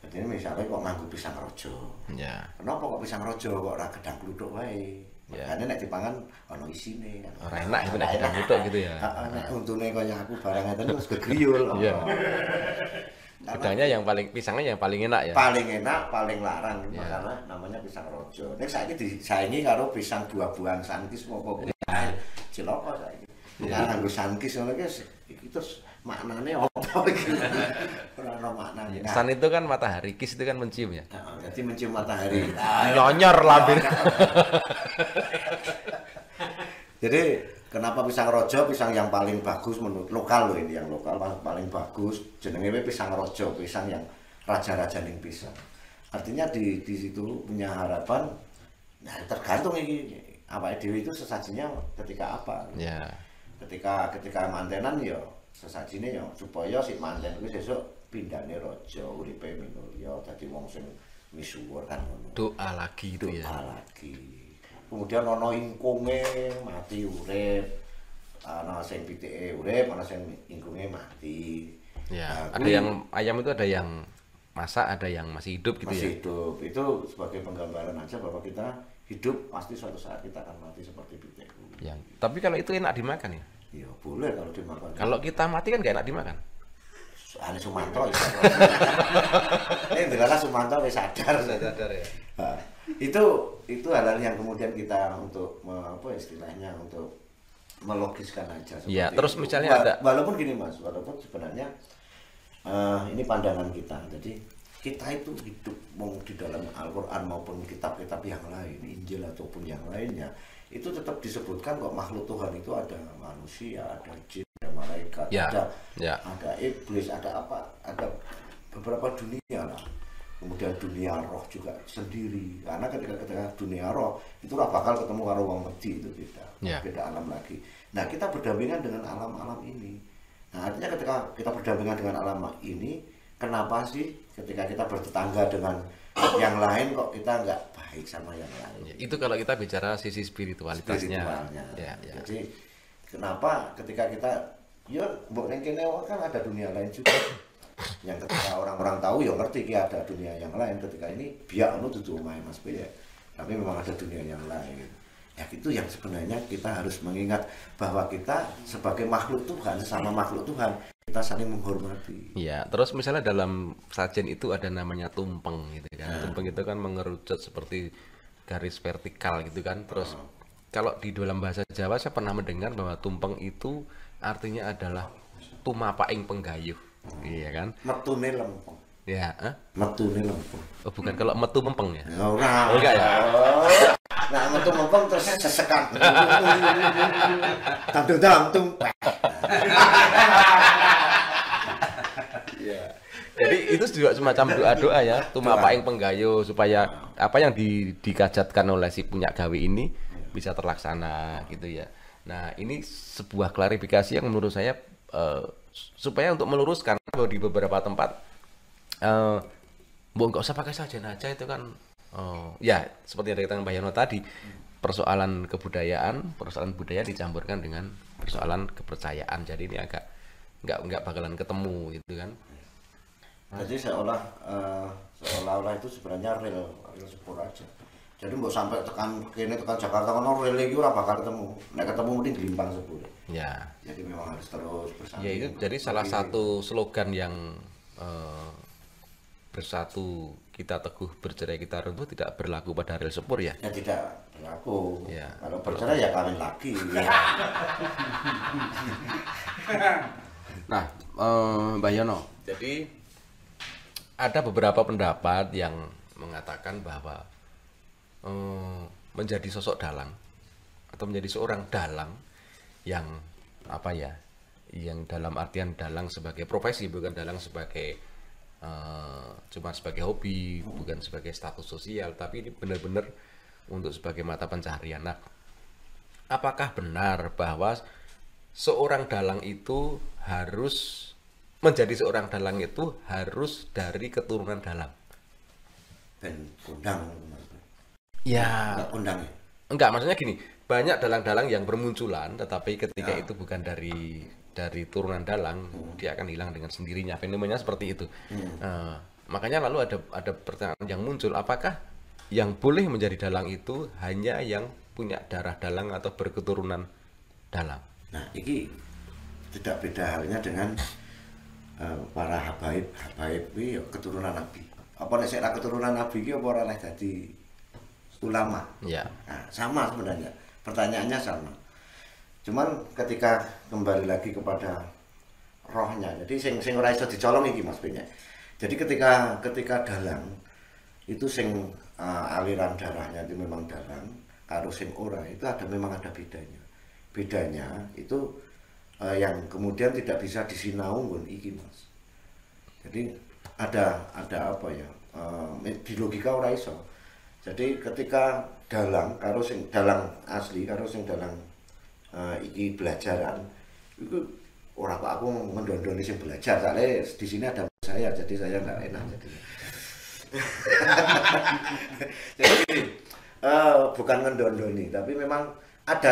Jadi misalnya kok nganggo pisang rojo.
Ya.
Kenapa kok pisang rojo kok ora gedang kluthuk wae?
Ya.
Karena nek dipangan ono isine.
Ora enak itu nek gedang kluthuk gitu ya.
Heeh, nek untune kaya aku barang ngeten wis gegriul.
Iya. Gedangnya yang paling, pisangnya yang paling enak ya.
Paling enak, paling larang
Ya.
karena namanya pisang rojo. Nek saiki disaingi karo pisang buah-buahan sankis apa ciloko saiki. Nah, nganggo sankis ngono iki terus maknane apa iki? Ora ono maknane. Nah,
San itu kan matahari, kis itu kan mencium ya.
jadi mencium matahari.
Nyonyor lambir.
Jadi kenapa pisang rojo, pisang yang paling bagus menurut lokal loh, ini yang lokal paling bagus jenenge pisang rojo, pisang yang raja-rajaning pisang. Artinya di situ punya harapan. Nah, tergantung ini apa dhewe itu sesajinya ketika apa.
Ya.
Ketika mantenan ya sesajine ya supaya si manten kuwi sesuk pindhane raja uripe minulya dadi wong sing misuwur kan ngono.
Doa lagi itu ya.
Doa lagi. Kemudian ana ingkunge mati urip. Ana sing pitike urip, ana sing ingkunge mati.
Ya,
Nah,
ada yang ayam itu ada yang masak, ada yang masih hidup gitu
masih
ya.
hidup. Itu sebagai penggambaran aja bahwa kita hidup pasti suatu saat kita akan mati seperti pitik.
Yang. Tapi kalau itu enak dimakan ya.
Ya boleh kalau dimakan.
Kalau kita mati kan gak enak dimakan.
Ane Sumanto ya. Ini adalah Sumanto wis sadar.
Sadar ya.
Nah, itu hal-hal yang kemudian kita untuk apa istilahnya untuk melogiskan aja.
Iya,
seperti
terus
itu.
misalnya ada.
Walaupun gini Mas, walaupun sebenarnya ini pandangan kita. Jadi kita itu hidup mau di dalam Al-Quran maupun kitab-kitab yang lain, Injil ataupun yang lainnya, itu tetap disebutkan kok makhluk Tuhan itu ada manusia, ada jin, ada malaikat,
Ya,
ada iblis, ada apa, ada beberapa dunia lah. Kemudian dunia roh juga sendiri, karena ketika dunia roh itu bakal ketemu karo wong wedi, itu beda alam lagi. Nah, kita berdampingan dengan alam-alam ini. Nah, artinya ketika kita berdampingan dengan alam ini, kenapa sih ketika kita bertetangga dengan yang lain kok kita nggak baik sama yang lain?
Itu kalau kita bicara sisi spiritualitasnya. Ya.
Jadi kenapa ketika kita ya mbok ning kene kan ada dunia lain juga. Yang ketika orang-orang tahu ya ngerti ki ada dunia yang lain, ketika ini biak anu dudu omahe Mas B ya. Tapi memang ada dunia yang lain. Ya itu yang sebenarnya kita harus mengingat bahwa kita sebagai makhluk Tuhan, sama makhluk Tuhan, kita saling menghormati.
Iya, terus misalnya dalam sajian itu ada namanya tumpeng gitu kan. Tumpeng itu kan mengerucut seperti garis vertikal gitu kan. Terus kalau di dalam bahasa Jawa saya pernah mendengar bahwa tumpeng itu artinya adalah tumapaing penggayuh. Iya kan?
Metune lempeng.
Ya,
Metune lempeng.
Oh, bukan kalau metu mempeng ya?
Ora.
Oh, enggak ya?
Nah, metu lempeng terus sesekan. Tantung.
Iya. Jadi itu juga semacam doa-doa ya, tumapaing penggayuh supaya apa yang dikajatkan oleh si punya gawe ini bisa terlaksana gitu ya. Nah, ini sebuah klarifikasi yang menurut saya supaya untuk meluruskan bahwa di beberapa tempat nggak usah pakai sajian aja itu kan ya seperti yang dikatakan Mbak Yono tadi, persoalan kebudayaan, persoalan budaya dicampurkan dengan persoalan kepercayaan, jadi ini agak nggak bakalan ketemu gitu kan.
Jadi seolah-olah itu sebenarnya real sepur aja. Jadi mau sampai tekan Jakarta kan real iki ora bakal ketemu. Nek ketemu mending Gelimpang sepur.
Ya.
Jadi memang harus terus bersama.
Ya itu jadi salah satu slogan yang bersatu kita teguh, bercerai kita runtuh tidak berlaku pada rel sepur ya.
Ya tidak berlaku.
Ya.
Kalau bercerai ya kawin lagi.
Nah, Mbak Yono, jadi ada beberapa pendapat yang mengatakan bahwa menjadi sosok dalang atau menjadi seorang dalang yang apa ya, yang dalam artian dalang sebagai profesi, bukan dalang sebagai cuma sebagai hobi, bukan sebagai status sosial, tapi ini benar-benar untuk sebagai mata pencaharian. Nah, apakah benar bahwa seorang dalang itu harus menjadi seorang dalang itu harus dari keturunan dalang?
Ben kondang.
Ya.
Kondang ya.
Enggak, maksudnya gini, banyak dalang-dalang yang bermunculan tetapi ketika itu bukan dari dari turunan dalang, dia akan hilang dengan sendirinya. Fenomenanya seperti itu. Makanya lalu ada pertanyaan yang muncul, apakah yang boleh menjadi dalang itu hanya yang punya darah dalang atau berketurunan dalang?
Nah, ini tidak beda halnya dengan para habaib iki keturunan nabi. Apa nek sira keturunan nabi iki apa ora oleh dadi ulama?
Ya.
Nah, sama sebenarnya. Pertanyaannya sama. Cuman ketika kembali lagi kepada rohnya. Jadi sing ora iso dicolong iki Mas Benya. Jadi ketika dalang itu sing aliran darahnya itu memang dalang, karo sing ora itu memang ada bedanya. Bedanya itu yang kemudian tidak bisa disinau nggon iki Mas. Jadi ada apa ya? Di logika ora iso. Jadi ketika dalang karo sing dalang asli karo sing dalang iki belajaran itu ora kok aku mendondoni sing belajar, soalnya di sini ada saya, jadi saya nggak enak jadi. Jadi bukan mendondoni, tapi memang ada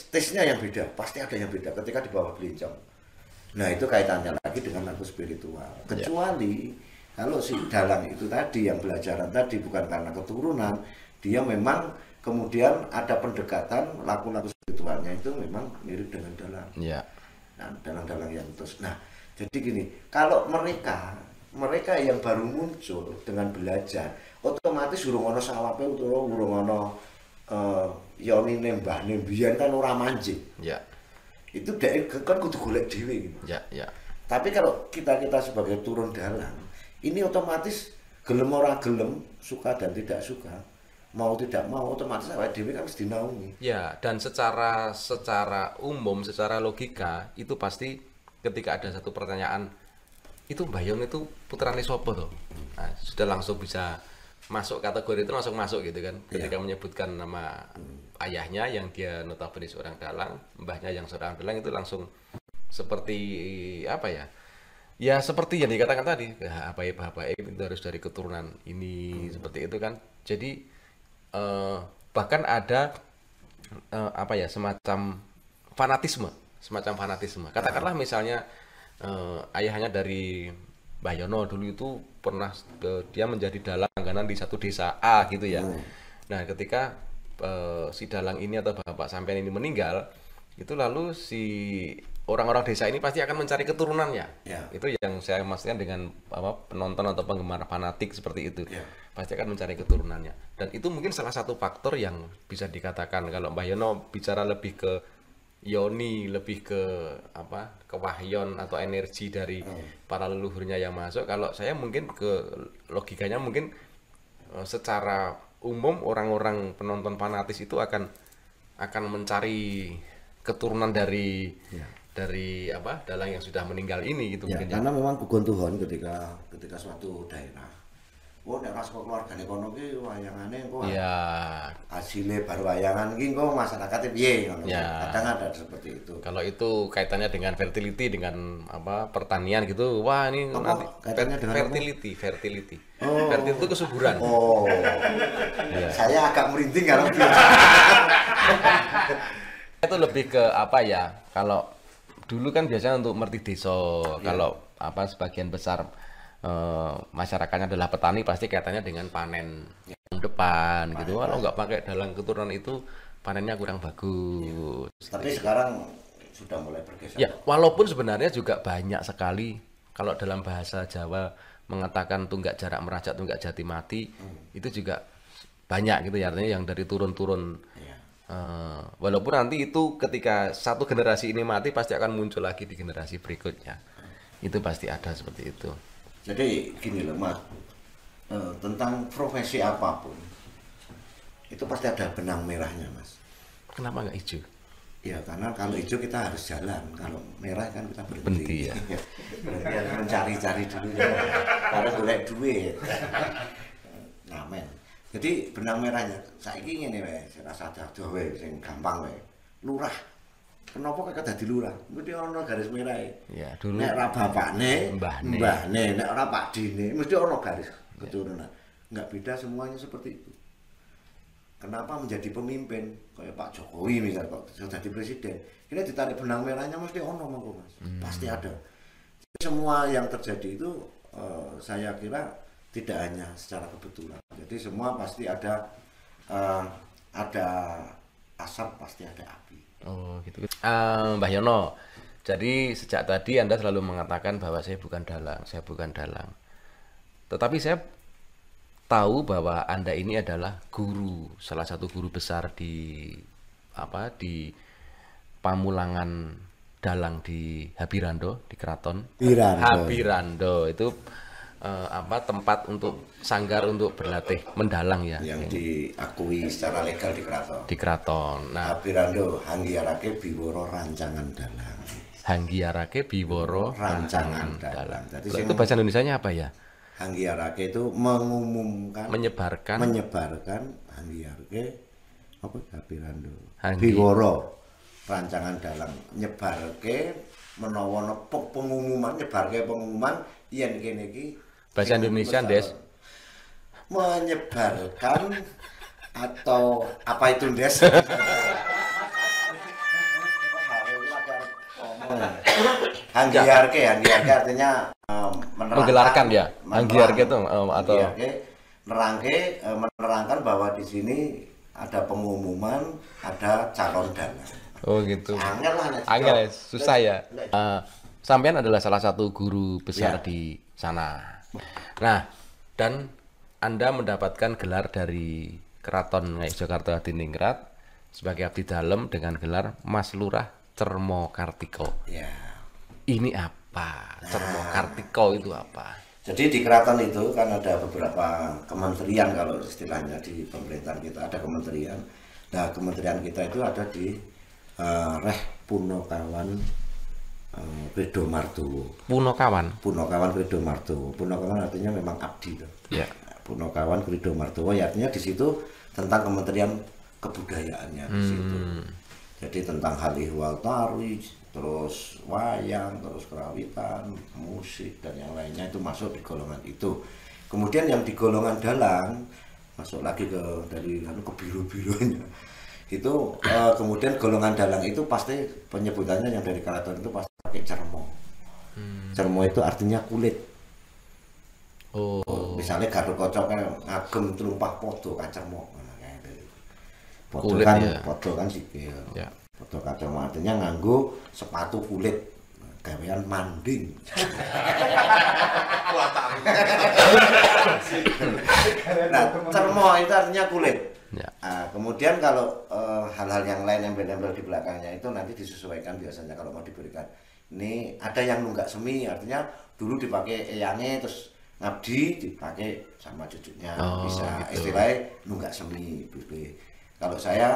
tesnya yang beda, pasti ada yang beda ketika di bawah belincong. Nah itu kaitannya lagi dengan laku spiritual. Kecuali kalau si dalang itu tadi yang belajaran tadi bukan karena keturunan, dia memang kemudian ada pendekatan laku-laku spiritualnya itu memang mirip dengan dalang.
Ya.
Nah, dalang-dalang yang terus. Nah, jadi gini, kalau mereka yang baru muncul dengan belajar, otomatis urung ono sawape utawa urung ono yonine mbahne mbiyen kan ora manjing.
Ya.
Itu dhek kan kudu golek dhewe gitu.
Ya, ya.
Tapi kalau kita sebagai turun dalang, ini otomatis gelem ora gelem, suka dan tidak suka, mau tidak mau otomatis awake dhewe kan mesti dinaungi.
Ya, dan secara umum, secara logika itu pasti ketika ada satu pertanyaan itu Mbah Yon itu putrane sapa toh? Nah, sudah langsung bisa masuk kategori itu, langsung masuk gitu kan. Ketika menyebutkan nama ayahnya yang dia notabene seorang dalang, mbahnya yang seorang dalang, itu langsung seperti apa ya? Ya seperti yang dikatakan tadi, habaib itu harus dari keturunan ini, seperti itu kan. Jadi bahkan ada apa ya, semacam fanatisme. Katakanlah misalnya ayahnya dari Mbah Yono dulu itu pernah dia menjadi dalang langganan di satu desa A gitu ya. Nah ketika si dalang ini atau bapak sampean ini meninggal, itu lalu si orang-orang desa ini pasti akan mencari keturunannya.
Ya.
Itu yang saya maksudkan dengan apa, penonton atau penggemar fanatik seperti itu.
Ya.
Pasti akan mencari keturunannya. Dan itu mungkin salah satu faktor yang bisa dikatakan, kalau Mbah Yono bicara lebih ke yoni, lebih ke apa, kewahyon atau energi dari para leluhurnya yang masuk. Kalau saya mungkin ke logikanya mungkin secara umum orang-orang penonton fanatis itu akan mencari keturunan dari apa, dalang yang sudah meninggal ini gitu
Ya,
mungkin.
karena memang kegontuhan ketika suatu daerah. Oh, nek pas keluargane kono ki wayangane engko
Ya,
hasilnya baru wayangan ki engko masyarakatnya piye ngono.
Ya.
Kadang ada seperti itu.
kalau itu kaitannya dengan fertility, dengan apa, pertanian gitu, wah ini
Apa
nanti
kaitannya dengan apa?
fertility.
Oh.
Fertility itu kesuburan.
Oh.
Iya.
Saya agak merinding kalau
Itu lebih ke apa ya, kalau dulu kan biasanya untuk merti desa, kalau apa sebagian besar masyarakatnya adalah petani, pasti kaitannya dengan panen tahun depan gitu. Kalau nggak pakai dalang keturunan itu panennya kurang bagus.
Tapi sekarang sudah mulai bergeser.
Ya, walaupun sebenarnya juga banyak sekali, kalau dalam bahasa Jawa mengatakan tunggak jarak merajak tunggak jati mati, itu juga banyak gitu ya, artinya yang dari turun-turun. Walaupun nanti itu ketika satu generasi ini mati pasti akan muncul lagi di generasi berikutnya. Itu pasti ada seperti itu.
Jadi gini loh Mas, tentang profesi apapun itu pasti ada benang merahnya Mas.
Kenapa nggak hijau?
Ya karena kalau hijau kita harus jalan, kalau merah kan kita
Berhenti, ya.
Berhenti harus mencari-cari dulu ya. Karena golek duit. Nah men, jadi benang merahnya saiki ngene wae, rasa dadoh wae sing gampang wae. Lurah. Kenapa kok dadi lurah? Mesti ana garis merah.
Ya, dulu
Nek ora bapakne,
mbahne.
nek ora pakdine, mesti ana garis keturunan. Enggak beda semuanya seperti itu. kenapa menjadi pemimpin kayak Pak Jokowi misalnya kok sudah jadi presiden, ini ditarik benang merahnya mesti ono monggo Mas, pasti ada. Semua yang terjadi itu saya kira tidak hanya secara kebetulan, jadi semua pasti ada asap, pasti ada api.
Oh gitu. Mbah Yono, jadi sejak tadi Anda selalu mengatakan bahwa saya bukan dalang, saya bukan dalang. Tetapi saya tahu bahwa Anda ini adalah guru, salah satu guru besar di Pamulangan Dalang di Habirando, di Keraton Habirando itu tempat untuk sanggar untuk berlatih mendalang ya,
yang diakui secara legal di keraton.
Di keraton. Nah,
Habirando Hanggiarake Biworo Rancangan Dalang.
Hanggiarake Biworo
Rancangan Dalang.
Jadi itu bahasa Indonesianya apa ya?
Hanggiarake itu mengumumkan,
menyebarkan
Hanggiarake apa Habirando.
Hanggi.
Biworo Rancangan Dalang nyebarke menawa pengumuman, nyebarke pengumuman yen kene iki
bahasa Indonesia Des
menyebarkan atau apa itu Des? Hanggiarke artinya
menggelarkan ya. Hanggiarke itu atau
menerangkan bahwa di sini ada pengumuman, ada calon dalang.
Oh gitu.
Angel
ya, susah ya. Sampean adalah salah satu guru besar di sana. Nah, dan Anda mendapatkan gelar dari Keraton Ngayogyakarta Hadiningrat sebagai abdi dalem dengan gelar Mas Lurah Cermo Kartiko.
Ya.
Ini apa? Cermo Kartiko itu apa?
Jadi di keraton itu kan ada beberapa kementerian, kalau istilahnya di pemerintahan kita ada kementerian. Nah, kementerian kita itu ada di Reh Punokawan Kredo Martowo.
Punokawan
Kredo Martowo. Punokawan artinya memang abdi tuh.
Ya.
Punokawan Kredo Martowo ya artinya di situ tentang kementerian kebudayaannya di situ. Jadi tentang hal ihwal tari, terus wayang, terus kerawitan, musik dan yang lainnya itu masuk di golongan itu. Kemudian yang di golongan dalang masuk lagi dari biru-birunya. Itu kemudian golongan dalang itu pasti penyebutannya yang dari keraton itu pasti pakai cermo. Cermo itu artinya kulit.
Oh.
Misalnya Gatot Kaca ngagem telumpah podo kacermo. Podo
kulit
kan,
ya.
Podo kan sikil.
Ya.
Podo kacermo artinya nganggo sepatu kulit gawean manding. Nah, cermo itu artinya kulit.
Ya.
Kemudian kalau hal-hal yang lain embel-embel di belakangnya itu nanti disesuaikan biasanya kalau mau diberikan. Ini ada yang nunggak semi, artinya dulu dipakai eyangnya terus ngabdi dipakai sama cucunya, bisa
gitu.
istilahnya nunggak semi. Kalau saya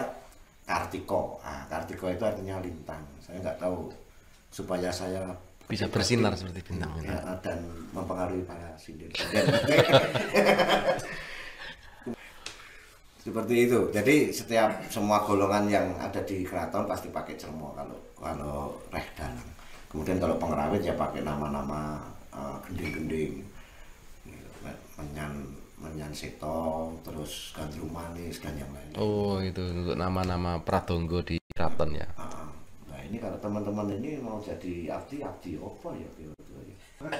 Kartiko, Kartiko itu artinya lintang. Saya nggak tahu supaya saya
bisa bersinar seperti bintang
ya, dan mempengaruhi para sinden. Seperti itu. Jadi setiap semua golongan yang ada di keraton pasti pakai cermo kalau reh dalang. Kemudian kalau pengrawit ya pakai nama-nama gending-gending, menyan seto, terus gandrung manis dan yang lain.
Oh itu untuk nama-nama pradonggo di keraton ya.
Nah ini kalau teman-teman ini mau jadi abdi apa ya?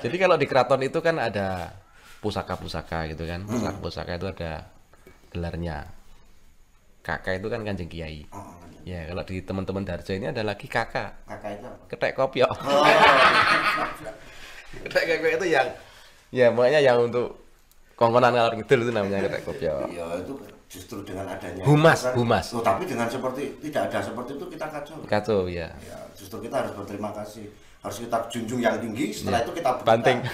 Jadi kalau di keraton itu kan ada pusaka-pusaka gitu kan. Pusaka itu ada gelarnya. Kakak itu kan Kanjeng Kiai. Ya, kalau di teman-teman Darjo ini ada lagi kakak.
Kakak itu apa?
Ketek kopyo. Ketek kopyo itu yang ya makanya yang untuk kongkonan ngalor ngidul itu namanya ketek kopyo.
Iya, itu justru dengan adanya
Humas.
Oh, tapi dengan tidak ada seperti itu kita kacau.
Kacau ya.
Ya, justru kita harus berterima kasih. Harus kita junjung yang tinggi, setelah itu kita
banting.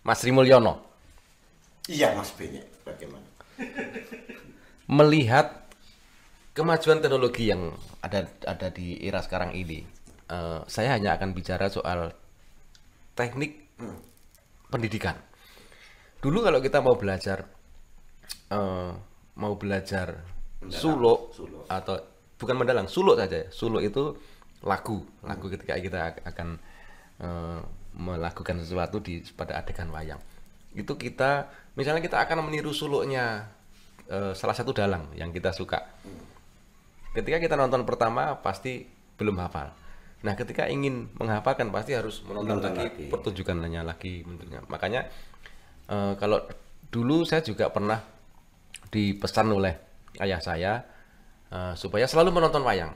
Mas Sri Mulyono.
Iya, Mas Benyek, bagaimana?
Melihat kemajuan teknologi yang ada di era sekarang ini, saya hanya akan bicara soal teknik pendidikan. Dulu kalau kita mau belajar suluk atau bukan mendalang, suluk saja. Suluk itu lagu ketika kita akan melakukan sesuatu pada adegan wayang. Itu kita Misalnya kita akan meniru suluknya salah satu dalang yang kita suka. Ketika kita nonton pertama pasti belum hafal. Nah, ketika ingin menghafalkan pasti harus menonton lagi pertunjukannya lagi bentuknya. Makanya kalau dulu saya juga pernah dipesan oleh ayah saya supaya selalu menonton wayang.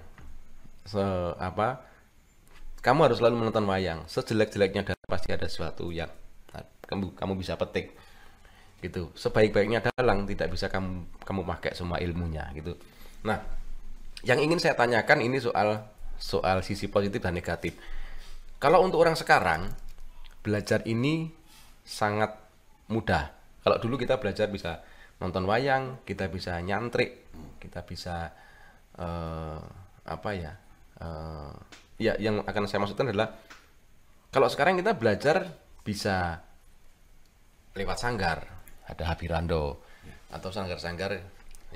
Kamu harus selalu menonton wayang. Sejelek-jeleknya pasti ada sesuatu yang kamu bisa petik. Gitu. Sebaik-baiknya dalang tidak bisa kamu pakai semua ilmunya gitu. Nah, yang ingin saya tanyakan ini soal sisi positif dan negatif. Kalau untuk orang sekarang belajar ini sangat mudah. Kalau dulu kita belajar bisa nonton wayang, kita bisa nyantrik, kita bisa ya yang akan saya maksudkan adalah kalau sekarang kita belajar bisa lewat sanggar, ada Habirando atau sanggar-sanggar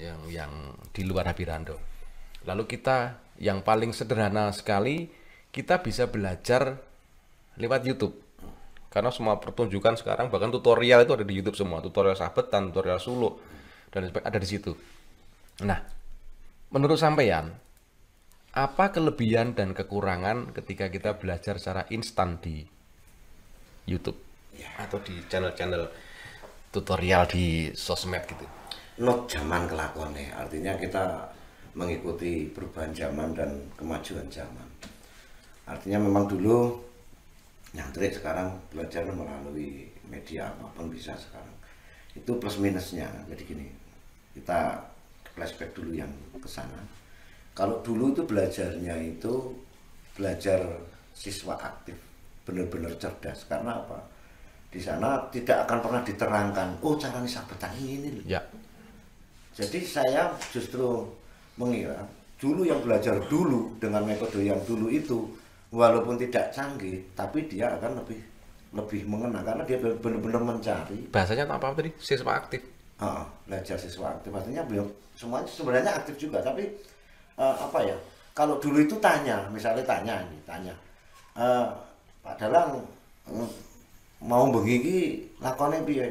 yang di luar Habirando. Lalu kita yang paling sederhana sekali kita bisa belajar lewat YouTube. Karena semua pertunjukan sekarang bahkan tutorial itu ada di YouTube semua, tutorial sabetan, tutorial suluk dan ada di situ. Nah, menurut sampean apa kelebihan dan kekurangan ketika kita belajar secara instan di YouTube atau di channel-channel tutorial di sosmed gitu?
Not zaman kelakonnya, artinya kita mengikuti perubahan zaman dan kemajuan zaman. Artinya memang dulu nyantrik, sekarang belajar melalui media apapun bisa sekarang. Itu plus minusnya. Jadi gini, kita flashback dulu yang ke sana. Kalau dulu itu belajarnya itu belajar siswa aktif, benar-benar cerdas. Karena apa? Di sana tidak akan pernah diterangkan, oh cara sabetan ini.
Ya.
Jadi saya justru mengira dulu yang belajar dulu dengan metode yang dulu itu walaupun tidak canggih, tapi dia akan lebih mengena karena dia benar-benar mencari.
Bahasanya apa tadi? Siswa aktif.
Belajar siswa aktif, artinya belum semuanya sebenarnya aktif juga, tapi kalau dulu itu misalnya tanya, Pak Dalang mau bengi iki lakone piye?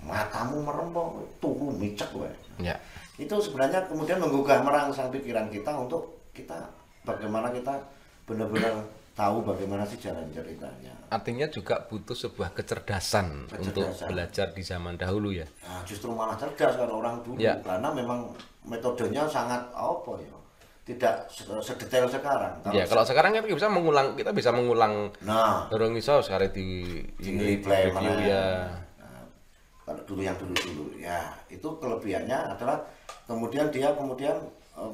Matamu merem turu micek wae.
Ya.
Itu sebenarnya kemudian menggugah merangsang pikiran kita untuk kita bagaimana kita benar-benar tahu bagaimana sih jalan ceritanya.
Artinya juga butuh sebuah kecerdasan untuk belajar di zaman dahulu ya.
Nah, justru malah cerdas kalau orang dulu karena memang metodenya sangat tidak sedetail sekarang.
Kalau sekarang kita bisa mengulang.
Nah,
dorong iso sekarang di
replay
ya.
Nah, kalau dulu yang dulu ya itu kelebihannya adalah kemudian dia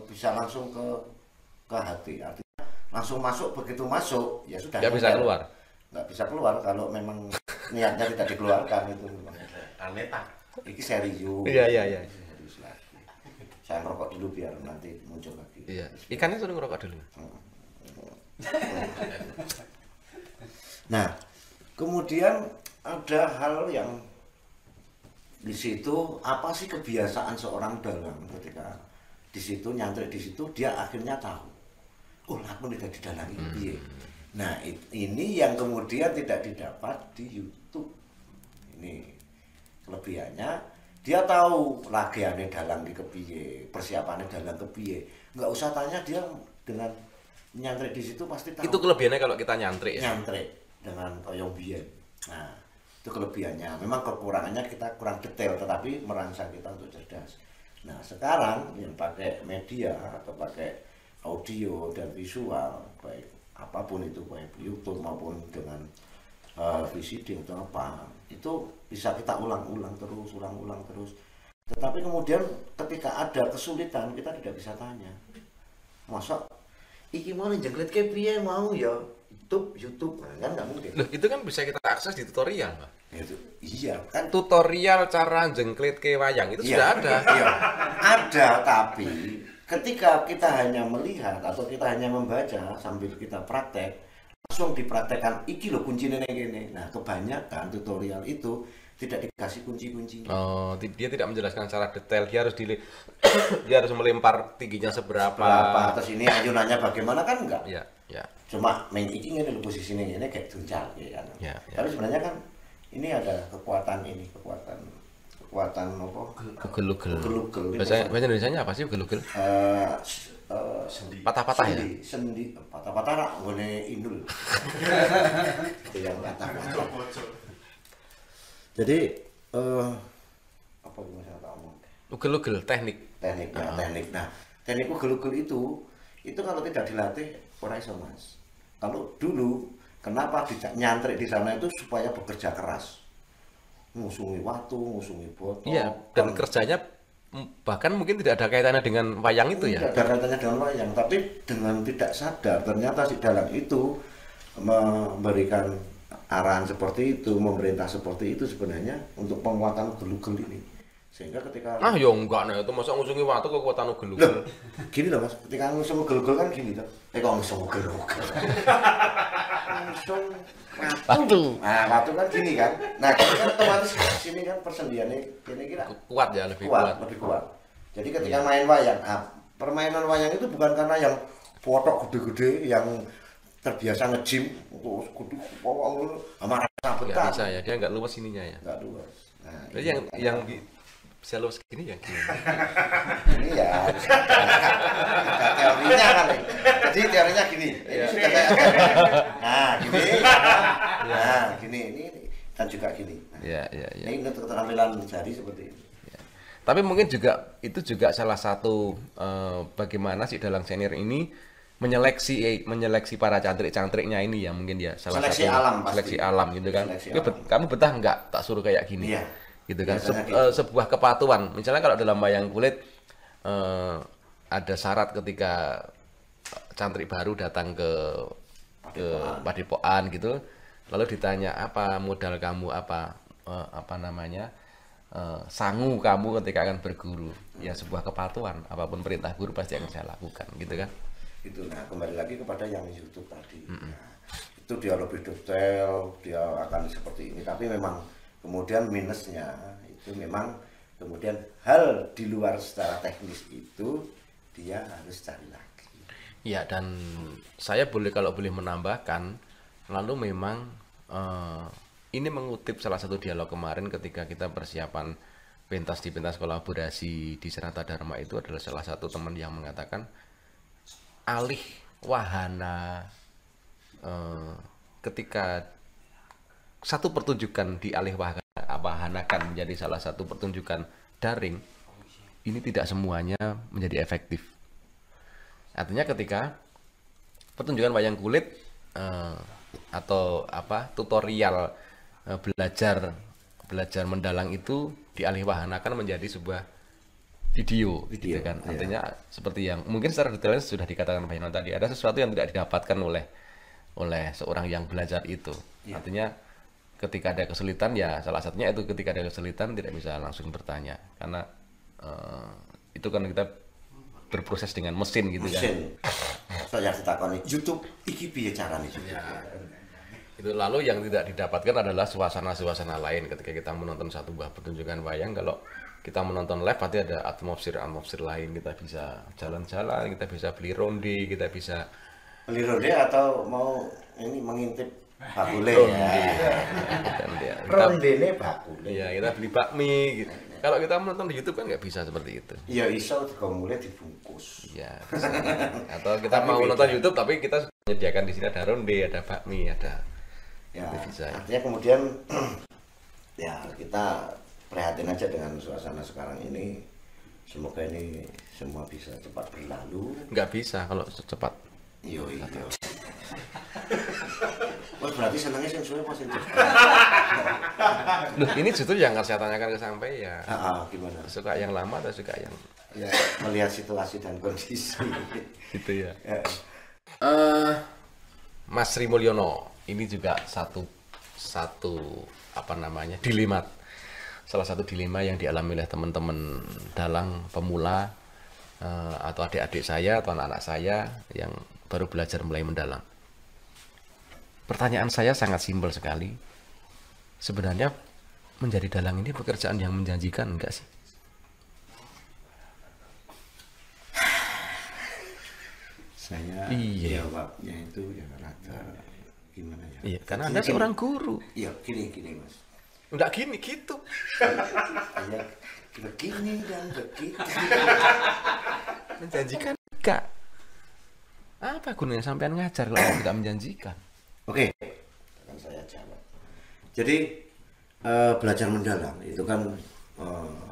bisa langsung ke hati. Artinya langsung masuk, begitu masuk ya sudah.
Nggak bisa keluar.
Nggak bisa keluar kalau memang niatnya tidak dikeluarkan itu. Aneh tak. Ini serius.
Iya.
Serius lagi. Saya ngerokok dulu biar nanti muncul lagi.
Iya. Ikannya sudah ngerokok dulu.
Nah, kemudian ada hal yang di situ, apa sih kebiasaan seorang dalang ketika di situ nyantrik di situ dia akhirnya tahu, oh aku tidak didalangi piye. Nah, ini yang kemudian tidak didapat di YouTube. Ini kelebihannya, dia tahu lagiane dalang di kepiye, persiapannya dalang kepiye. Nggak usah tanya, dia dengan nyantrik di situ pasti tahu.
Itu kelebihannya kalau kita nyantrik ya.
Nyantrik dengan koyong biyen. Nah, itu kelebihannya. Memang kekurangannya kita kurang detail, tetapi merangsang kita untuk cerdas. Nah, sekarang yang pakai media atau pakai audio dan visual, baik apapun itu, baik YouTube maupun dengan VCD atau apa, itu bisa kita ulang-ulang terus. Tetapi kemudian ketika ada kesulitan, kita tidak bisa tanya, masa iki mau njengklit ke piye mau ya YouTube kan nggak mungkin.
Loh, itu kan bisa kita akses di tutorial, Pak.
Itu iya kan,
tutorial cara jengklit ke wayang itu sudah ada.
Iya, ada, tapi ketika kita hanya melihat atau kita hanya membaca sambil kita praktek, langsung dipraktekkan iki loh kuncinya gini. Nah, kebanyakan tutorial itu tidak dikasih kunci-kunci.
Oh, dia tidak menjelaskan secara detail. Dia harus dia harus melempar tingginya seberapa.
Terus ini ayunannya bagaimana kan enggak?
Ya.
Cuma main iki ngene lho posisinya kayak tuncal ya kan.
Ya.
Tapi sebenarnya kan ini ada kekuatan kekuatan apa?
Ugel-ugel.
Ugel-ugel.
Bahasa Indonesianya apa sih ugel-ugel? Patah-patah ya?
Sendi, patah-patah rak ngene indul. Itu yang patah-patah. Jadi apa yang saya ngomong?
Ugel-ugel teknik.
Teknik. Nah, teknik ugel-ugel itu kalau tidak dilatih ora iso Mas. Kalau dulu kenapa tidak nyantrik di sana itu supaya bekerja keras. Ngusungi watu, ngusungi botol.
Iya, dan kerjanya bahkan mungkin tidak ada kaitannya dengan wayang itu ya.
Tidak ada kaitannya dengan wayang, tapi dengan tidak sadar ternyata si dalang itu memberikan arahan seperti itu, memerintah seperti itu sebenarnya untuk penguatan ugel-ugel ini. Sehingga ketika
ya enggak nih, itu masa ngusungi watu kekuatan ugel-ugel.
Gini loh Mas, ketika ngusung ugel-ugel kan gini tuh. Kok ngusung ugel-ugel. Ngusung watu. Nah, watu kan gini kan. Nah, kan otomatis sini kan persendiannya kira-kira
Kuat ya, lebih kuat.
lebih kuat. Jadi ketika main wayang, permainan wayang itu bukan karena yang potok gede-gede yang terbiasa nge-gym terus kudu pokok sama rasa
Nggak
betah.
bisa ya, dia nggak luas ininya ya.
Enggak luas. Nah,
Jadi yang bisa luas gini ya gini.
ini ya harus ada teorinya kali. Jadi teorinya gini. Ini sudah kayak nah, gini. Nah, gini ini dan juga gini. Nah,
Ya.
ini untuk keterampilan jari seperti ini.
Tapi mungkin juga itu juga salah satu bagaimana si dalang senior ini menyeleksi para cantrik-cantriknya ini ya mungkin ya salah
Seleksi
satu
alam pasti.
seleksi alam gitu kan.
Seleksi alam.
Kamu betah nggak tak suruh kayak gini?
Iya.
Gitu kan.
Biasanya gitu.
Sebuah kepatuhan. Misalnya kalau dalam wayang kulit ada syarat ketika cantrik baru datang ke Padepokan gitu, lalu ditanya apa modal kamu, apa namanya sangu kamu ketika akan berguru. Ya sebuah kepatuhan, apapun perintah guru pasti akan saya lakukan gitu kan.
Itu nah kembali lagi kepada yang YouTube tadi. Nah, itu dia lebih detail, dia akan seperti ini. Tapi memang kemudian minusnya itu memang kemudian hal di luar secara teknis itu dia harus cari lagi.
Ya, dan saya kalau boleh menambahkan, lalu memang ini mengutip salah satu dialog kemarin ketika kita persiapan pentas kolaborasi di Senata Dharma. Itu adalah salah satu teman yang mengatakan alih wahana ketika satu pertunjukan dialih wahanakan menjadi salah satu pertunjukan daring, ini tidak semuanya menjadi efektif. Artinya ketika pertunjukan wayang kulit atau tutorial belajar mendalang itu dialih wahanakan menjadi sebuah video gitu kan. Artinya seperti yang mungkin secara detailnya sudah dikatakan Pak Yono tadi, ada sesuatu yang tidak didapatkan oleh seorang yang belajar itu. Artinya ketika ada kesulitan, ya salah satunya itu ketika ada kesulitan tidak bisa langsung bertanya, karena itu kan kita berproses dengan mesin gitu kan.
Saya ditakoni YouTube iki piye carane juga.
Itu lalu yang tidak didapatkan adalah suasana-suasana lain ketika kita menonton satu buah pertunjukan wayang. Kalau kita menonton live pasti ada atmosfer lain, kita bisa jalan-jalan, kita bisa beli ronde, kita bisa
beli ronde atau mau ini mengintip bakule ya. Rondene bakule.
Iya, kita beli bakmi gitu. Kalau kita menonton di YouTube kan nggak bisa seperti itu.
Iya, iso mulai dibungkus.
Iya, bisa. Atau kita mau nonton YouTube tapi kita menyediakan di sini ada ronde, ada bakmi, ada
ya,
bisa.
Artinya kemudian ya kita prihatin aja dengan suasana sekarang ini. Semoga ini semua bisa cepat berlalu.
Nggak bisa kalau secepat.
Iya. Wah, berarti senangnya sing suwe positif.
Loh, ini justru yang harus saya tanyakan ke sampai ya.
Gimana?
Suka yang lama atau suka yang
ya melihat situasi dan kondisi
gitu ya. Mas Sri Mulyono, ini juga satu apa namanya dilema, salah satu dilema yang dialami oleh teman-teman dalang pemula atau adik-adik saya atau anak-anak saya yang baru belajar mulai mendalang. Pertanyaan saya sangat simpel sekali. Sebenarnya menjadi dalang ini pekerjaan yang menjanjikan enggak sih?
Saya jawabnya itu ya rada gimana ya?
Iya, karena Anda seorang guru.
Iya, gini Mas.
Enggak gini gitu.
Hanya begini dan begitu.
Menjanjikan enggak. Apa gunanya sampean ngajar kalau tidak menjanjikan?
Oke, akan saya jawab. Jadi belajar mendalam itu kan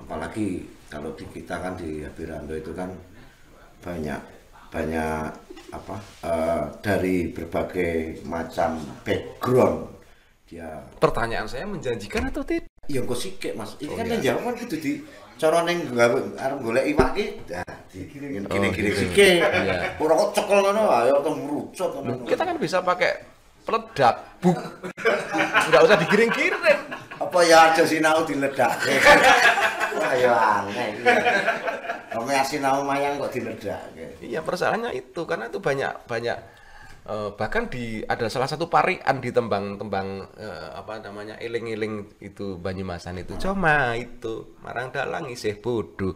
apalagi kalau di kita kan di Habirando itu kan banyak apa dari berbagai macam background dia.
Pertanyaan saya menjanjikan atau tidak?
Ya kok sikik Mas. Iki kan
iya.
yang jawab kan kudu di cara ning arep golek iwak ki. Nah, gini sikik.
Iya.
Ora kok cekel ngono ayo to merucut ngono.
Kita kan bisa pakai peledak, buk. Enggak usah digiring-giring.
Apa ya aja sinau diledake. Wah ya aneh iki. Wong sinau mayang kok diledake.
Iya, persoalannya itu karena itu banyak bahkan ada salah satu parian di tembang apa namanya eling-eling itu Banyumasan itu cuma itu marang dalang isih bodoh.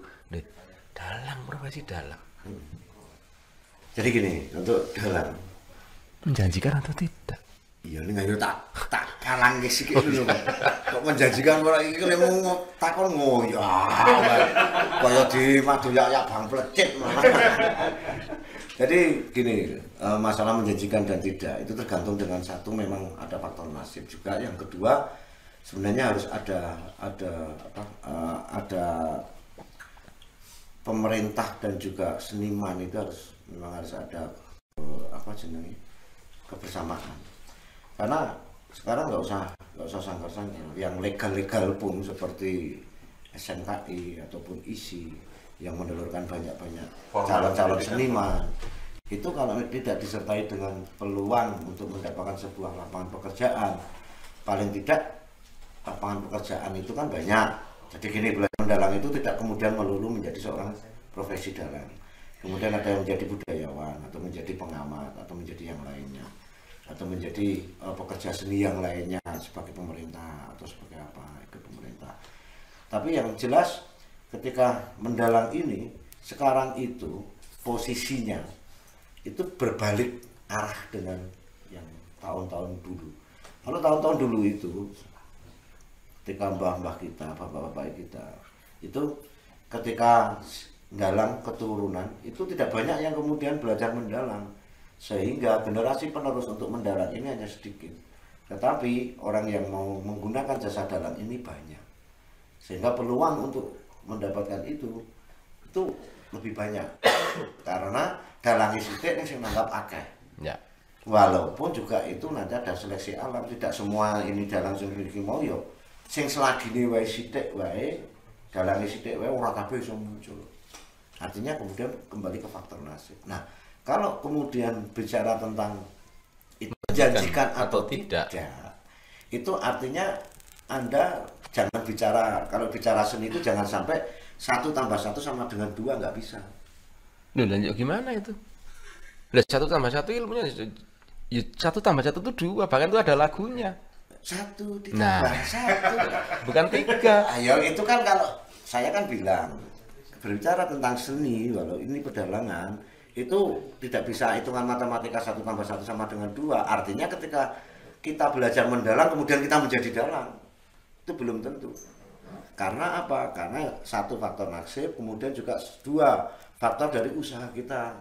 Dalang profesi dalang.
Jadi gini, untuk dalang
Menjanjikan atau tidak?
iya ini ayo tak kalang sikit dulu. Kok menjanjikan ora iki lemu takon ngoyo. Kaya di Maduyak Bang Plecit malah. Jadi gini, masalah menjanjikan dan tidak itu tergantung dengan satu memang ada faktor nasib juga. Yang kedua sebenarnya harus ada pemerintah dan juga seniman itu memang harus ada kebersamaan. Karena sekarang nggak usah sangkar-sangkar, yang legal pun seperti SMKI ataupun ISI yang menelurkan banyak calon-calon seniman itu kalau tidak disertai dengan peluang untuk mendapatkan sebuah lapangan pekerjaan, paling tidak lapangan pekerjaan itu kan banyak. Jadi gini, belajar mendalang itu tidak kemudian melulu menjadi seorang profesi dalang, kemudian ada yang menjadi budayawan atau menjadi pengamat atau menjadi yang lainnya, atau menjadi pekerja seni yang lainnya sebagai pemerintah atau sebagai apa ikut pemerintah. Tapi yang jelas ketika mendalang ini sekarang itu posisinya itu berbalik arah dengan yang tahun-tahun dulu. Kalau tahun-tahun dulu itu ketika mbah-mbah kita, bapak-bapak kita itu ketika mendalang keturunan itu tidak banyak yang kemudian belajar mendalang, sehingga generasi penerus untuk mendalang ini hanya sedikit. Tetapi orang yang mau menggunakan jasa dalang ini banyak, sehingga peluang untuk mendapatkan itu lebih banyak. Karena dalangi sithik ning sing nanggap akeh.
Ya.
Walaupun juga itu nanti ada seleksi alam, tidak semua ini dalang sing iki mau yo sing selagine wae sithik wae, dalangi sithik wae ora kabeh iso muncul. Artinya kemudian kembali ke faktor nasib. Nah, kalau kemudian bicara tentang itu menjanjikan atau tidak, itu artinya Anda jangan bicara, kalau bicara seni itu jangan sampai 1 + 1 sama dengan 2, nggak bisa.
Loh, lanjut gimana itu? Lah 1 + 1 ilmunya ya 1 + 1 itu 2, bahkan itu ada lagunya.
1 ditambah 1.
Bukan 3.
Ayo itu kan kalau saya kan bilang berbicara tentang seni, walau ini pedalangan itu tidak bisa hitungan matematika 1 + 1 sama dengan 2. Artinya ketika kita belajar mendalang kemudian kita menjadi dalang, itu belum tentu. Karena apa? Karena 1 faktor nasib, kemudian juga 2 faktor dari usaha kita.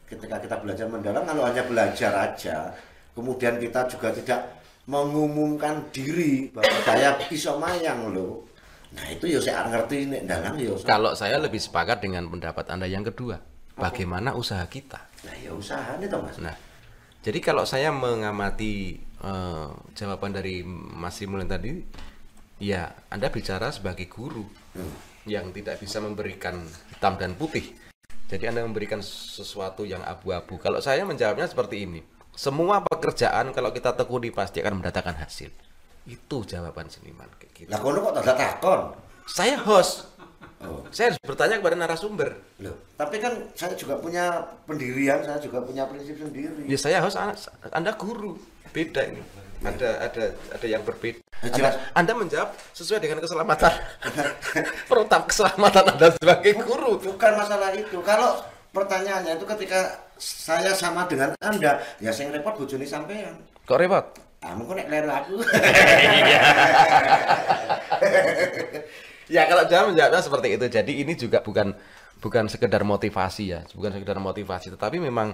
Ketika kita belajar mendalang, kalau hanya belajar aja, kemudian kita juga tidak mengumumkan diri bahwa saya iso mayang loh. Nah itu ya saya ngerti nek dalang ya.
Kalau saya lebih sepakat dengan pendapat Anda yang kedua. Bagaimana usaha kita?
Nah ya usaha nih toh Mas.
Nah, jadi kalau saya mengamati jawaban dari Mas Rimulyan tadi, ya Anda bicara sebagai guru yang tidak bisa memberikan hitam dan putih. Jadi Anda memberikan sesuatu yang abu-abu. Kalau saya menjawabnya seperti ini. Semua pekerjaan kalau kita tekuni pasti akan mendatangkan hasil. Itu jawaban seniman kayak gitu.
Lah kono kok tak takon.
Saya host. Saya harus bertanya kepada narasumber.
Loh, tapi kan saya juga punya pendirian, saya juga punya prinsip sendiri.
Ya saya host, Anda guru. Beda ini. Ada yang berbeda. Anda menjawab sesuai dengan keselamatan. Protap keselamatan Anda sebagai guru.
Bukan masalah itu. Kalau pertanyaannya itu ketika saya sama dengan Anda, ya saya repot bojone sampean.
Kok repot?
Kamu kok nek kleru aku.
Ya kalau jangan menjawabnya seperti itu. Jadi ini juga bukan sekedar motivasi ya, bukan sekedar motivasi, tetapi memang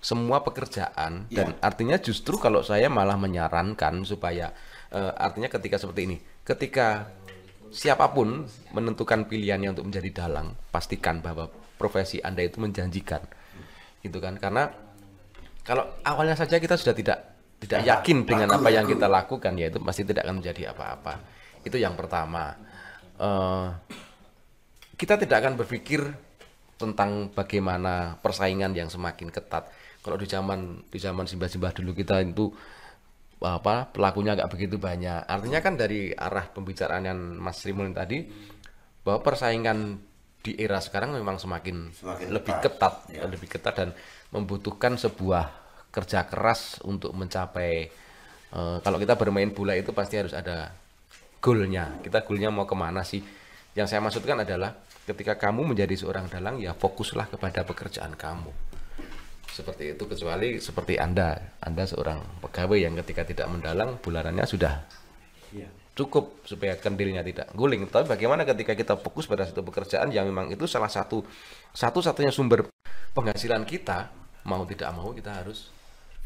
semua pekerjaan dan artinya justru kalau saya malah menyarankan supaya artinya ketika seperti ini, ketika siapapun menentukan pilihannya untuk menjadi dalang, pastikan bahwa profesi Anda itu menjanjikan, gitu kan? Karena kalau awalnya saja kita sudah tidak yakin dengan apa yang kita lakukan, ya itu pasti tidak akan menjadi apa-apa. Itu yang pertama. Kita tidak akan berpikir tentang bagaimana persaingan yang semakin ketat. Kalau di zaman simbah-simbah dulu kita itu pelakunya nggak begitu banyak. Artinya kan dari arah pembicaraan yang Mas Rimul tadi bahwa persaingan di era sekarang memang semakin lebih ketat, lebih ketat dan membutuhkan sebuah kerja keras untuk mencapai. Kalau kita bermain bola itu pasti harus ada goalnya. Kita goalnya mau kemana sih? Yang saya maksudkan adalah ketika kamu menjadi seorang dalang, ya fokuslah kepada pekerjaan kamu. Seperti itu, kecuali seperti Anda seorang pegawai yang ketika tidak mendalang, bulanannya sudah cukup supaya kendilnya tidak guling. Tapi bagaimana ketika kita fokus pada satu pekerjaan yang memang itu salah satu-satunya sumber penghasilan kita, mau tidak mau kita harus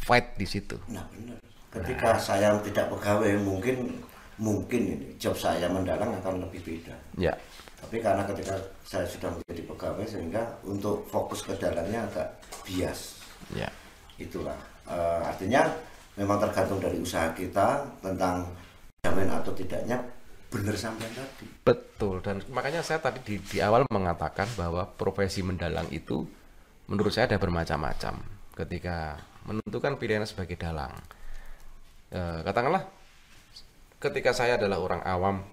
fight di situ.
Nah benar. Ketika saya tidak pegawai, mungkin ini job saya mendalang akan lebih beda.
Ya.
Tapi karena ketika saya sudah menjadi pegawai, sehingga untuk fokus ke dalangnya agak bias.
Ya.
Itulah. Artinya memang tergantung dari usaha kita tentang jamin atau tidaknya, benar sampai tadi.
Betul, dan makanya saya tadi di awal mengatakan bahwa profesi mendalang itu menurut saya ada bermacam-macam. Ketika menentukan pilihan sebagai dalang, katakanlah ketika saya adalah orang awam,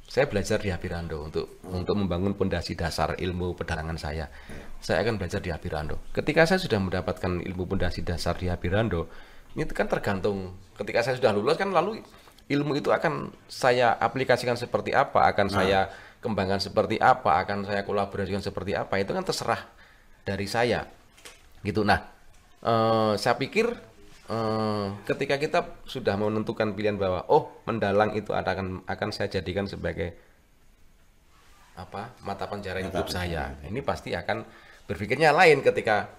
saya belajar di Habirando untuk membangun pondasi dasar ilmu pedalangan saya. Saya akan belajar di Habirando. Ketika saya sudah mendapatkan ilmu pondasi dasar di Habirando, ini kan tergantung ketika saya sudah lulus kan, lalu ilmu itu akan saya aplikasikan seperti apa, akan saya kembangkan seperti apa, akan saya kolaborasikan seperti apa, itu kan terserah dari saya. Gitu. Nah, saya pikir ketika kita sudah menentukan pilihan bahwa mendalang itu akan saya jadikan sebagai mata pencaharian hidup saya, ini pasti akan berpikirnya lain ketika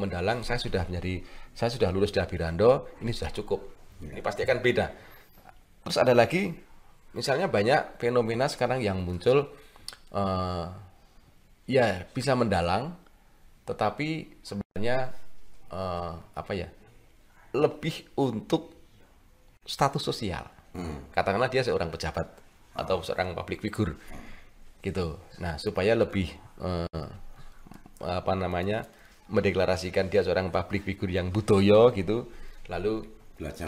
mendalang saya sudah lulus di Habirando, ini sudah cukup, ini pasti akan beda. Terus ada lagi misalnya banyak fenomena sekarang yang muncul, ya bisa mendalang tetapi sebenarnya lebih untuk status sosial. Katakanlah dia seorang pejabat atau seorang public figure gitu. Nah, supaya lebih mendeklarasikan dia seorang public figure yang budoyo gitu, lalu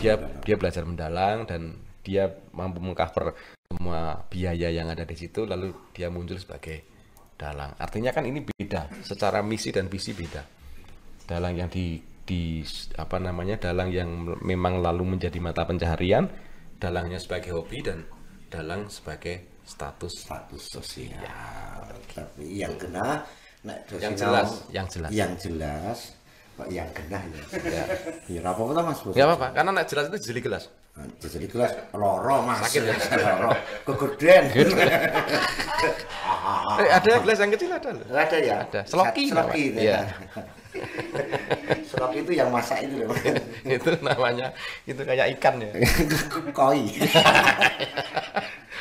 dia belajar mendalang dan dia mampu mengcover semua biaya yang ada di situ, lalu dia muncul sebagai dalang. Artinya kan ini beda, secara misi dan visi beda. Dalang yang dalang yang memang lalu menjadi mata pencaharian, dalangnya sebagai hobi, dan dalang sebagai status sosial.
Tapi yang kena
yang jelas
Pak yang kena ya. Ya apa-apa Mas Bos.
Ya apa-apa, karena nek jelas itu jeli gelas.
Jadi kelas loro Mas.
Sakit ya?
Loro. Kegedean.
Ada gelas yang kecil ada loh.
Ada ya?
Ada. Seloki
itu
ya.
Seloki itu yang masak itu loh.
Itu namanya, itu kayak ikan ya.
Koi.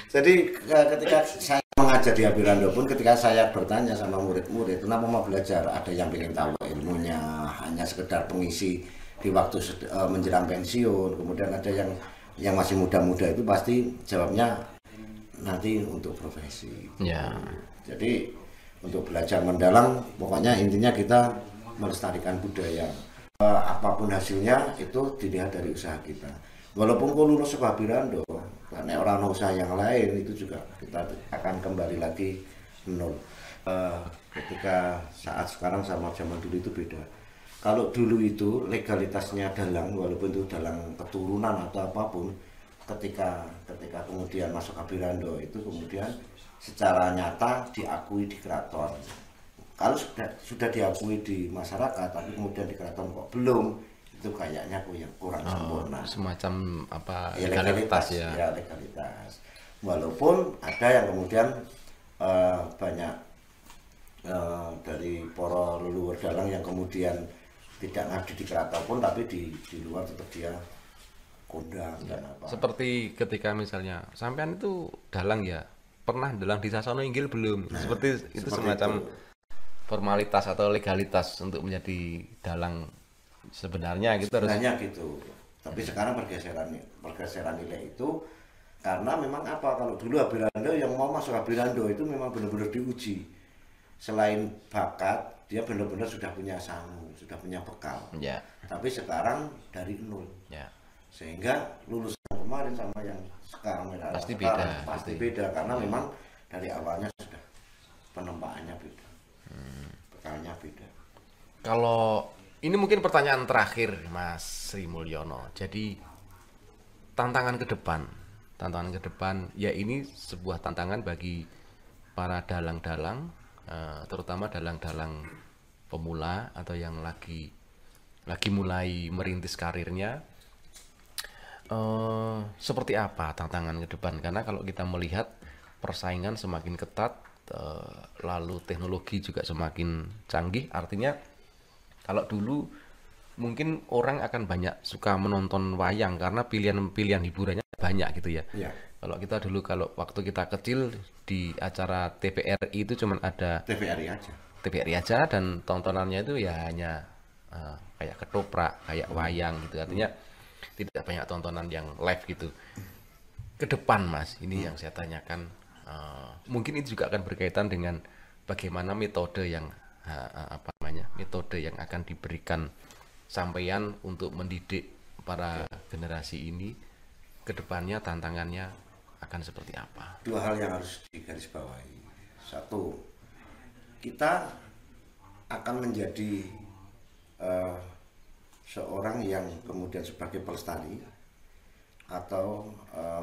Jadi ketika saya mengajar di Habirando pun, ketika saya bertanya sama murid-murid kenapa mau belajar, ada yang ingin tahu ilmunya hanya sekedar pengisi di waktu menjelang pensiun, kemudian ada yang masih muda-muda itu pasti jawabnya nanti untuk profesi.
Ya.
Jadi untuk belajar mendalang, pokoknya intinya kita melestarikan budaya. Apapun hasilnya itu dilihat dari usaha kita. Walaupun kau lulus sebuah Habirando, karena orang usaha yang lain itu juga kita akan kembali lagi nol. Ketika saat sekarang sama zaman dulu itu beda. Kalau dulu itu legalitasnya dalang, walaupun itu dalang keturunan atau apapun, ketika kemudian masuk Habirando itu kemudian secara nyata diakui di keraton. Kalau sudah diakui di masyarakat, tapi kemudian di keraton kok belum, itu kayaknya kurang sempurna.
Semacam apa
Ya,
legalitas ya.
ya legalitas. Walaupun ada yang kemudian banyak dari para leluhur dalang yang kemudian tidak ngabdi di keraton pun, tapi di luar tetap dia kondang dan apa.
Seperti ketika misalnya sampean itu dalang ya, pernah dalang di Sasono Inggil belum? Seperti itu, semacam formalitas atau legalitas untuk menjadi dalang sebenarnya gitu.
Sebenarnya gitu. Tapi sekarang pergeseran nilai itu karena memang apa, kalau dulu Habirando yang mau masuk Habirando itu memang benar-benar diuji. Selain bakat, dia benar-benar sudah punya sangu, sudah punya bekal.
Ya.
Tapi sekarang dari nol.
Ya.
Sehingga lulusan kemarin sama yang sekarang
Pasti
beda karena memang dari awalnya sudah penempaannya beda. Bekalnya beda.
Kalau ini mungkin pertanyaan terakhir Mas Sri Mulyono. Jadi tantangan ke depan ya, ini sebuah tantangan bagi para dalang-dalang, terutama dalang-dalang pemula atau yang lagi mulai merintis karirnya. Seperti apa tantangan ke depan? Karena kalau kita melihat persaingan semakin ketat, lalu teknologi juga semakin canggih. Artinya kalau dulu mungkin orang akan banyak suka menonton wayang karena pilihan hiburannya banyak gitu ya.
Ya.
Kalau kita dulu, kalau waktu kita kecil di acara TVRI itu cuma ada TVRI aja dan tontonannya itu ya hanya kayak ketoprak, kayak wayang gitu. Artinya tidak banyak tontonan yang live gitu. Ke depan Mas, ini yang saya tanyakan, mungkin itu juga akan berkaitan dengan bagaimana metode yang metode yang akan diberikan sampeyan untuk mendidik para generasi ini. Ke depannya tantangannya akan seperti apa?
Dua hal yang harus digarisbawahi. Satu, kita akan menjadi seorang yang kemudian sebagai pelestari atau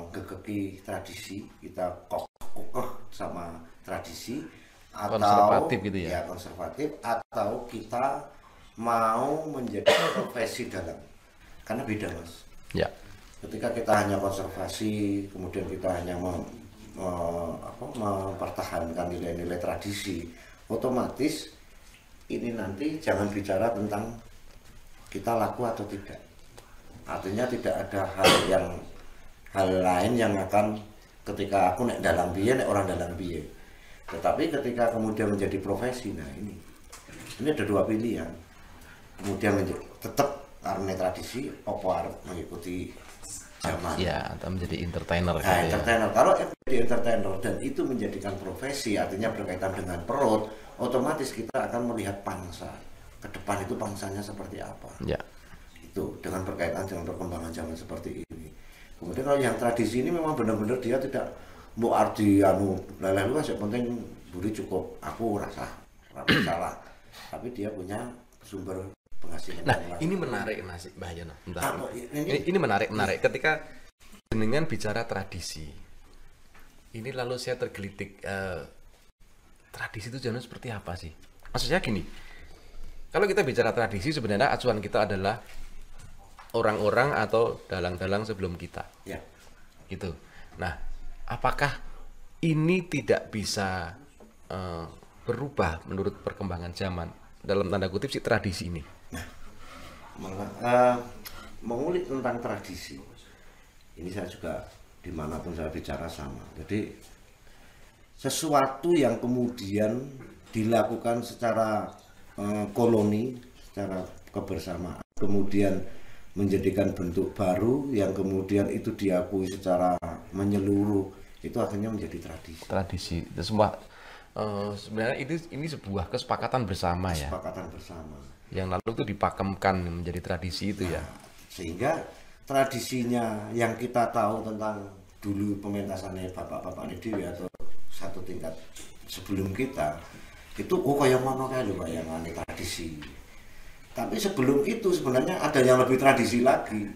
gegeki tradisi, kita kokoh sama tradisi, atau
konservatif gitu ya?
Konservatif, atau kita mau menjadi profesi dalang. Karena beda Mas.
Ya.
Ketika kita hanya konservasi, kemudian kita hanya mempertahankan nilai-nilai tradisi, otomatis ini nanti jangan bicara tentang kita laku atau tidak. Artinya tidak ada hal lain yang akan, ketika aku nek dalang piye, nek orang dalang piye. Tetapi ketika kemudian menjadi profesi, nah ini ada dua pilihan. Kemudian tetap karena tradisi, apa arep mengikuti zaman.
Ya, atau menjadi entertainer.
Nah, entertainer. Kalau menjadi entertainer dan itu menjadikan profesi, artinya berkaitan dengan perut, otomatis kita akan melihat pangsa. Ke depan itu pangsanya seperti apa.
Ya.
Itu dengan berkaitan dengan perkembangan zaman seperti ini. Kemudian kalau yang tradisi ini memang benar-benar dia tidak mau arti leleh luas, yang penting budi cukup, aku rasa salah. Tapi dia punya sumber penghasilan.
Nah, ini menarik Mas Bayono. Ini menarik. Ketika dengan bicara tradisi, ini lalu saya tergelitik, tradisi itu jangan seperti apa sih? Maksudnya gini, kalau kita bicara tradisi, sebenarnya acuan kita adalah orang-orang atau dalang-dalang sebelum kita.
Ya.
Gitu. Nah, apakah ini tidak bisa berubah menurut perkembangan zaman, dalam tanda kutip si tradisi ini?
Nah, mengulik tentang tradisi, ini saya juga dimanapun saya bicara sama. Jadi sesuatu yang kemudian dilakukan secara koloni, secara kebersamaan, kemudian menjadikan bentuk baru yang kemudian itu diakui secara menyeluruh, itu akhirnya menjadi tradisi.
Tradisi itu sebenarnya ini sebuah kesepakatan bersama ya.
Kesepakatan bersama.
Yang lalu itu dipakemkan menjadi tradisi itu ya.
Sehingga tradisinya yang kita tahu tentang dulu pementasannya bapak-bapak ini dewi atau satu tingkat sebelum kita, itu kayak mana kayak lho bayangan tradisi. Tapi sebelum itu sebenarnya ada yang lebih tradisi lagi.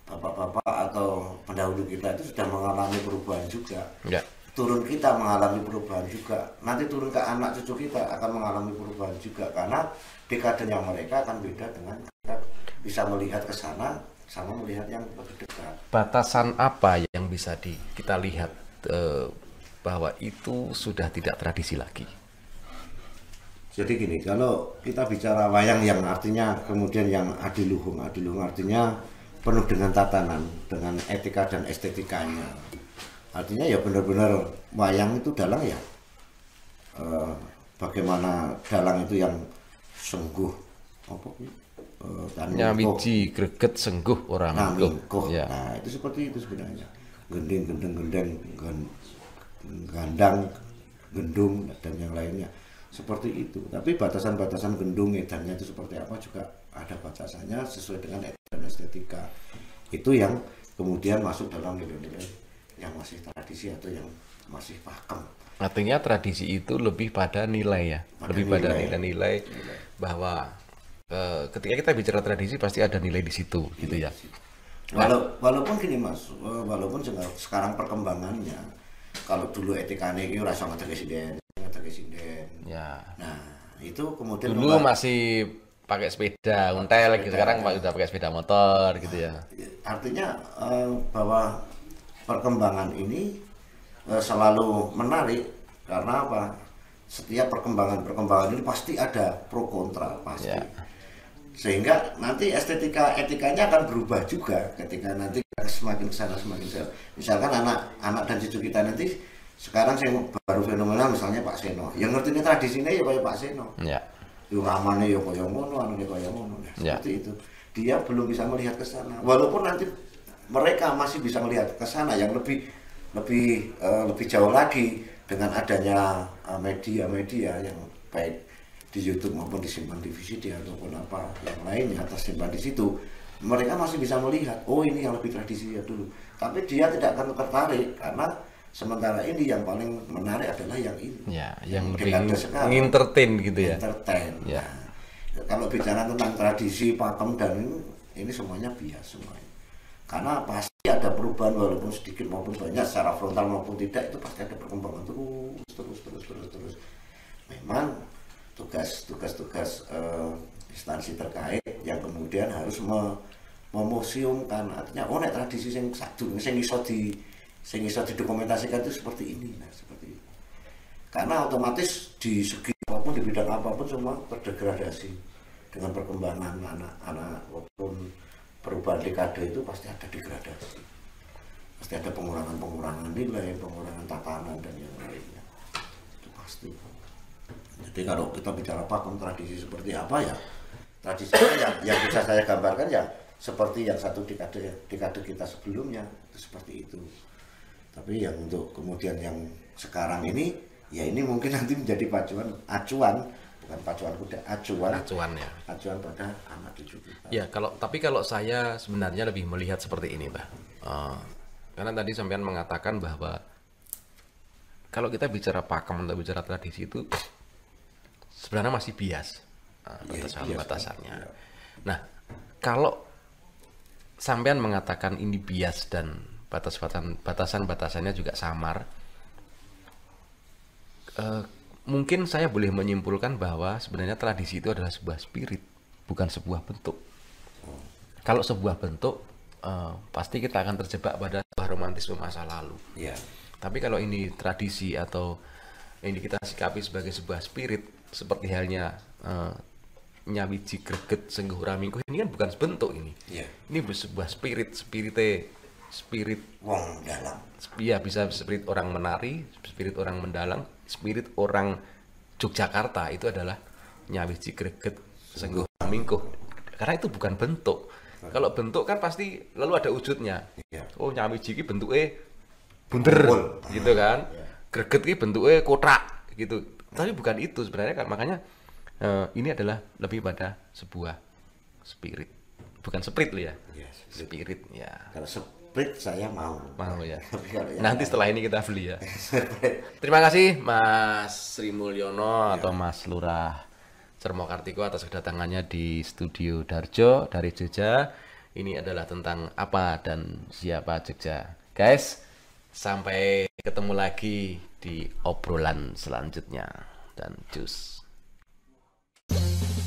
Bapak-bapak atau pendahulu kita itu sudah mengalami perubahan juga.
Ya.
turun kita mengalami perubahan juga, nanti turun ke anak cucu kita akan mengalami perubahan juga, karena dekadenya mereka akan beda dengan kita bisa melihat ke sana sama melihat yang lebih dekat.
Batasan apa yang bisa kita lihat bahwa itu sudah tidak tradisi lagi?
Jadi gini, kalau kita bicara wayang yang artinya kemudian yang adiluhung artinya penuh dengan tatanan, dengan etika dan estetikanya. Artinya ya benar-benar wayang itu dalang ya, bagaimana dalang itu yang sengguh,
nyawiji greget sengguh orang
mingkuh.
Ya.
Nah itu seperti itu sebenarnya, gending, gandang, gendung dan yang lainnya seperti itu. Tapi batasan-batasan gendung edannya itu seperti apa juga ada batasannya sesuai dengan etika dan estetika. Itu yang kemudian masuk dalam nilai-nilai yang masih tradisi atau yang masih pakem.
Artinya tradisi itu lebih pada nilai ya, pada nilai bahwa ketika kita bicara tradisi pasti ada nilai di situ, gitu ya.
Walaupun gini Mas, walaupun sekarang perkembangannya, kalau dulu etikanya itu rasa ngetek sinden.
Ya.
Nah itu kemudian
dulu masih pakai sepeda untel, gitu. Sekarang udah pakai sepeda motor, gitu ya.
Artinya bahwa perkembangan ini selalu menarik, karena apa? Setiap perkembangan ini pasti ada pro kontra pasti. Ya. Sehingga nanti etikanya akan berubah juga ketika nanti semakin kesana. Misalkan anak dan cucu kita nanti sekarang saya baru fenomenal misalnya Pak Seno, yang ngerti tradisinya ya kayak Pak Seno. Ya. Yo ramane yo kaya ngono, anune kaya ngono. Seperti itu. Dia belum bisa melihat ke sana. Walaupun nanti mereka masih bisa melihat ke sana yang lebih jauh lagi dengan adanya media yang baik di YouTube maupun disimpan di VCD ataupun apa yang lainnya tersimpan di situ. Mereka masih bisa melihat, oh ini yang lebih tradisi ya dulu. Tapi dia tidak akan tertarik, karena sementara ini yang paling menarik adalah yang ini. Ya,
yang lebih ngintertain gitu ya.
Entertain. Ya. Nah, kalau bicara tentang tradisi, pakem dan ini semuanya bias semuanya. Karena pasti ada perubahan walaupun sedikit maupun banyak, secara frontal maupun tidak, itu pasti ada perkembangan terus. Memang tugas instansi terkait yang kemudian harus memuseumkan, artinya nek tradisi sing iso didokumentasikan itu seperti ini. Nah, seperti itu. Karena otomatis di segi apapun, di bidang apapun semua terdegradasi dengan perkembangan anak-anak maupun perubahan dekade itu pasti ada degradasi, pasti ada pengurangan nilai, pengurangan tatanan dan yang lainnya, itu pasti. Jadi kalau kita bicara pakem tradisi seperti apa ya, tradisinya yang bisa saya gambarkan ya seperti yang satu dekade kita sebelumnya, itu seperti itu. Tapi yang untuk kemudian yang sekarang ini, ya ini mungkin nanti menjadi acuan pada anak cucu kita.
Ya, kalau saya sebenarnya lebih melihat seperti ini, Mbak. Karena tadi sampean mengatakan bahwa kalau kita bicara pakem atau bicara tradisi itu sebenarnya masih bias batasannya. Ya. Nah, kalau sampean mengatakan ini bias dan batasannya juga samar, mungkin saya boleh menyimpulkan bahwa sebenarnya tradisi itu adalah sebuah spirit, bukan sebuah bentuk. Kalau sebuah bentuk, pasti kita akan terjebak pada sebuah romantisme masa lalu. Yeah. Tapi kalau ini tradisi atau ini kita sikapi sebagai sebuah spirit, seperti halnya nyawiji greget sengguh ramingkuh, ini kan bukan bentuk ini. Yeah. Ini sebuah spirit
wong dalang.
Iya, bisa spirit orang menari, spirit orang mendalang, spirit orang Yogyakarta itu adalah nyawiji greget sengguh ramingkuh. Karena itu bukan bentuk. Kalau bentuk kan pasti lalu ada wujudnya. Oh, nyawiji iki bentuknya bunder gitu kan. Greget iki bentuknya kotak gitu. Tapi bukan itu sebenarnya kan. Makanya ini adalah lebih pada sebuah spirit. Bukan spirit ya. Spirit ya.
Kalau spirit saya mau
ya. Nanti setelah ini kita beli ya. Terima kasih Mas Sri Mulyono atau Mas Lurah Cermokartiko atas kedatangannya di studio Darjo dari Jogja. Ini adalah tentang apa dan siapa Jogja. Guys, Sampai ketemu lagi di obrolan selanjutnya dan cus.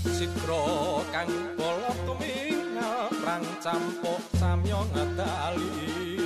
Sikro kang bolot tumingal prang campuk samyo ngadali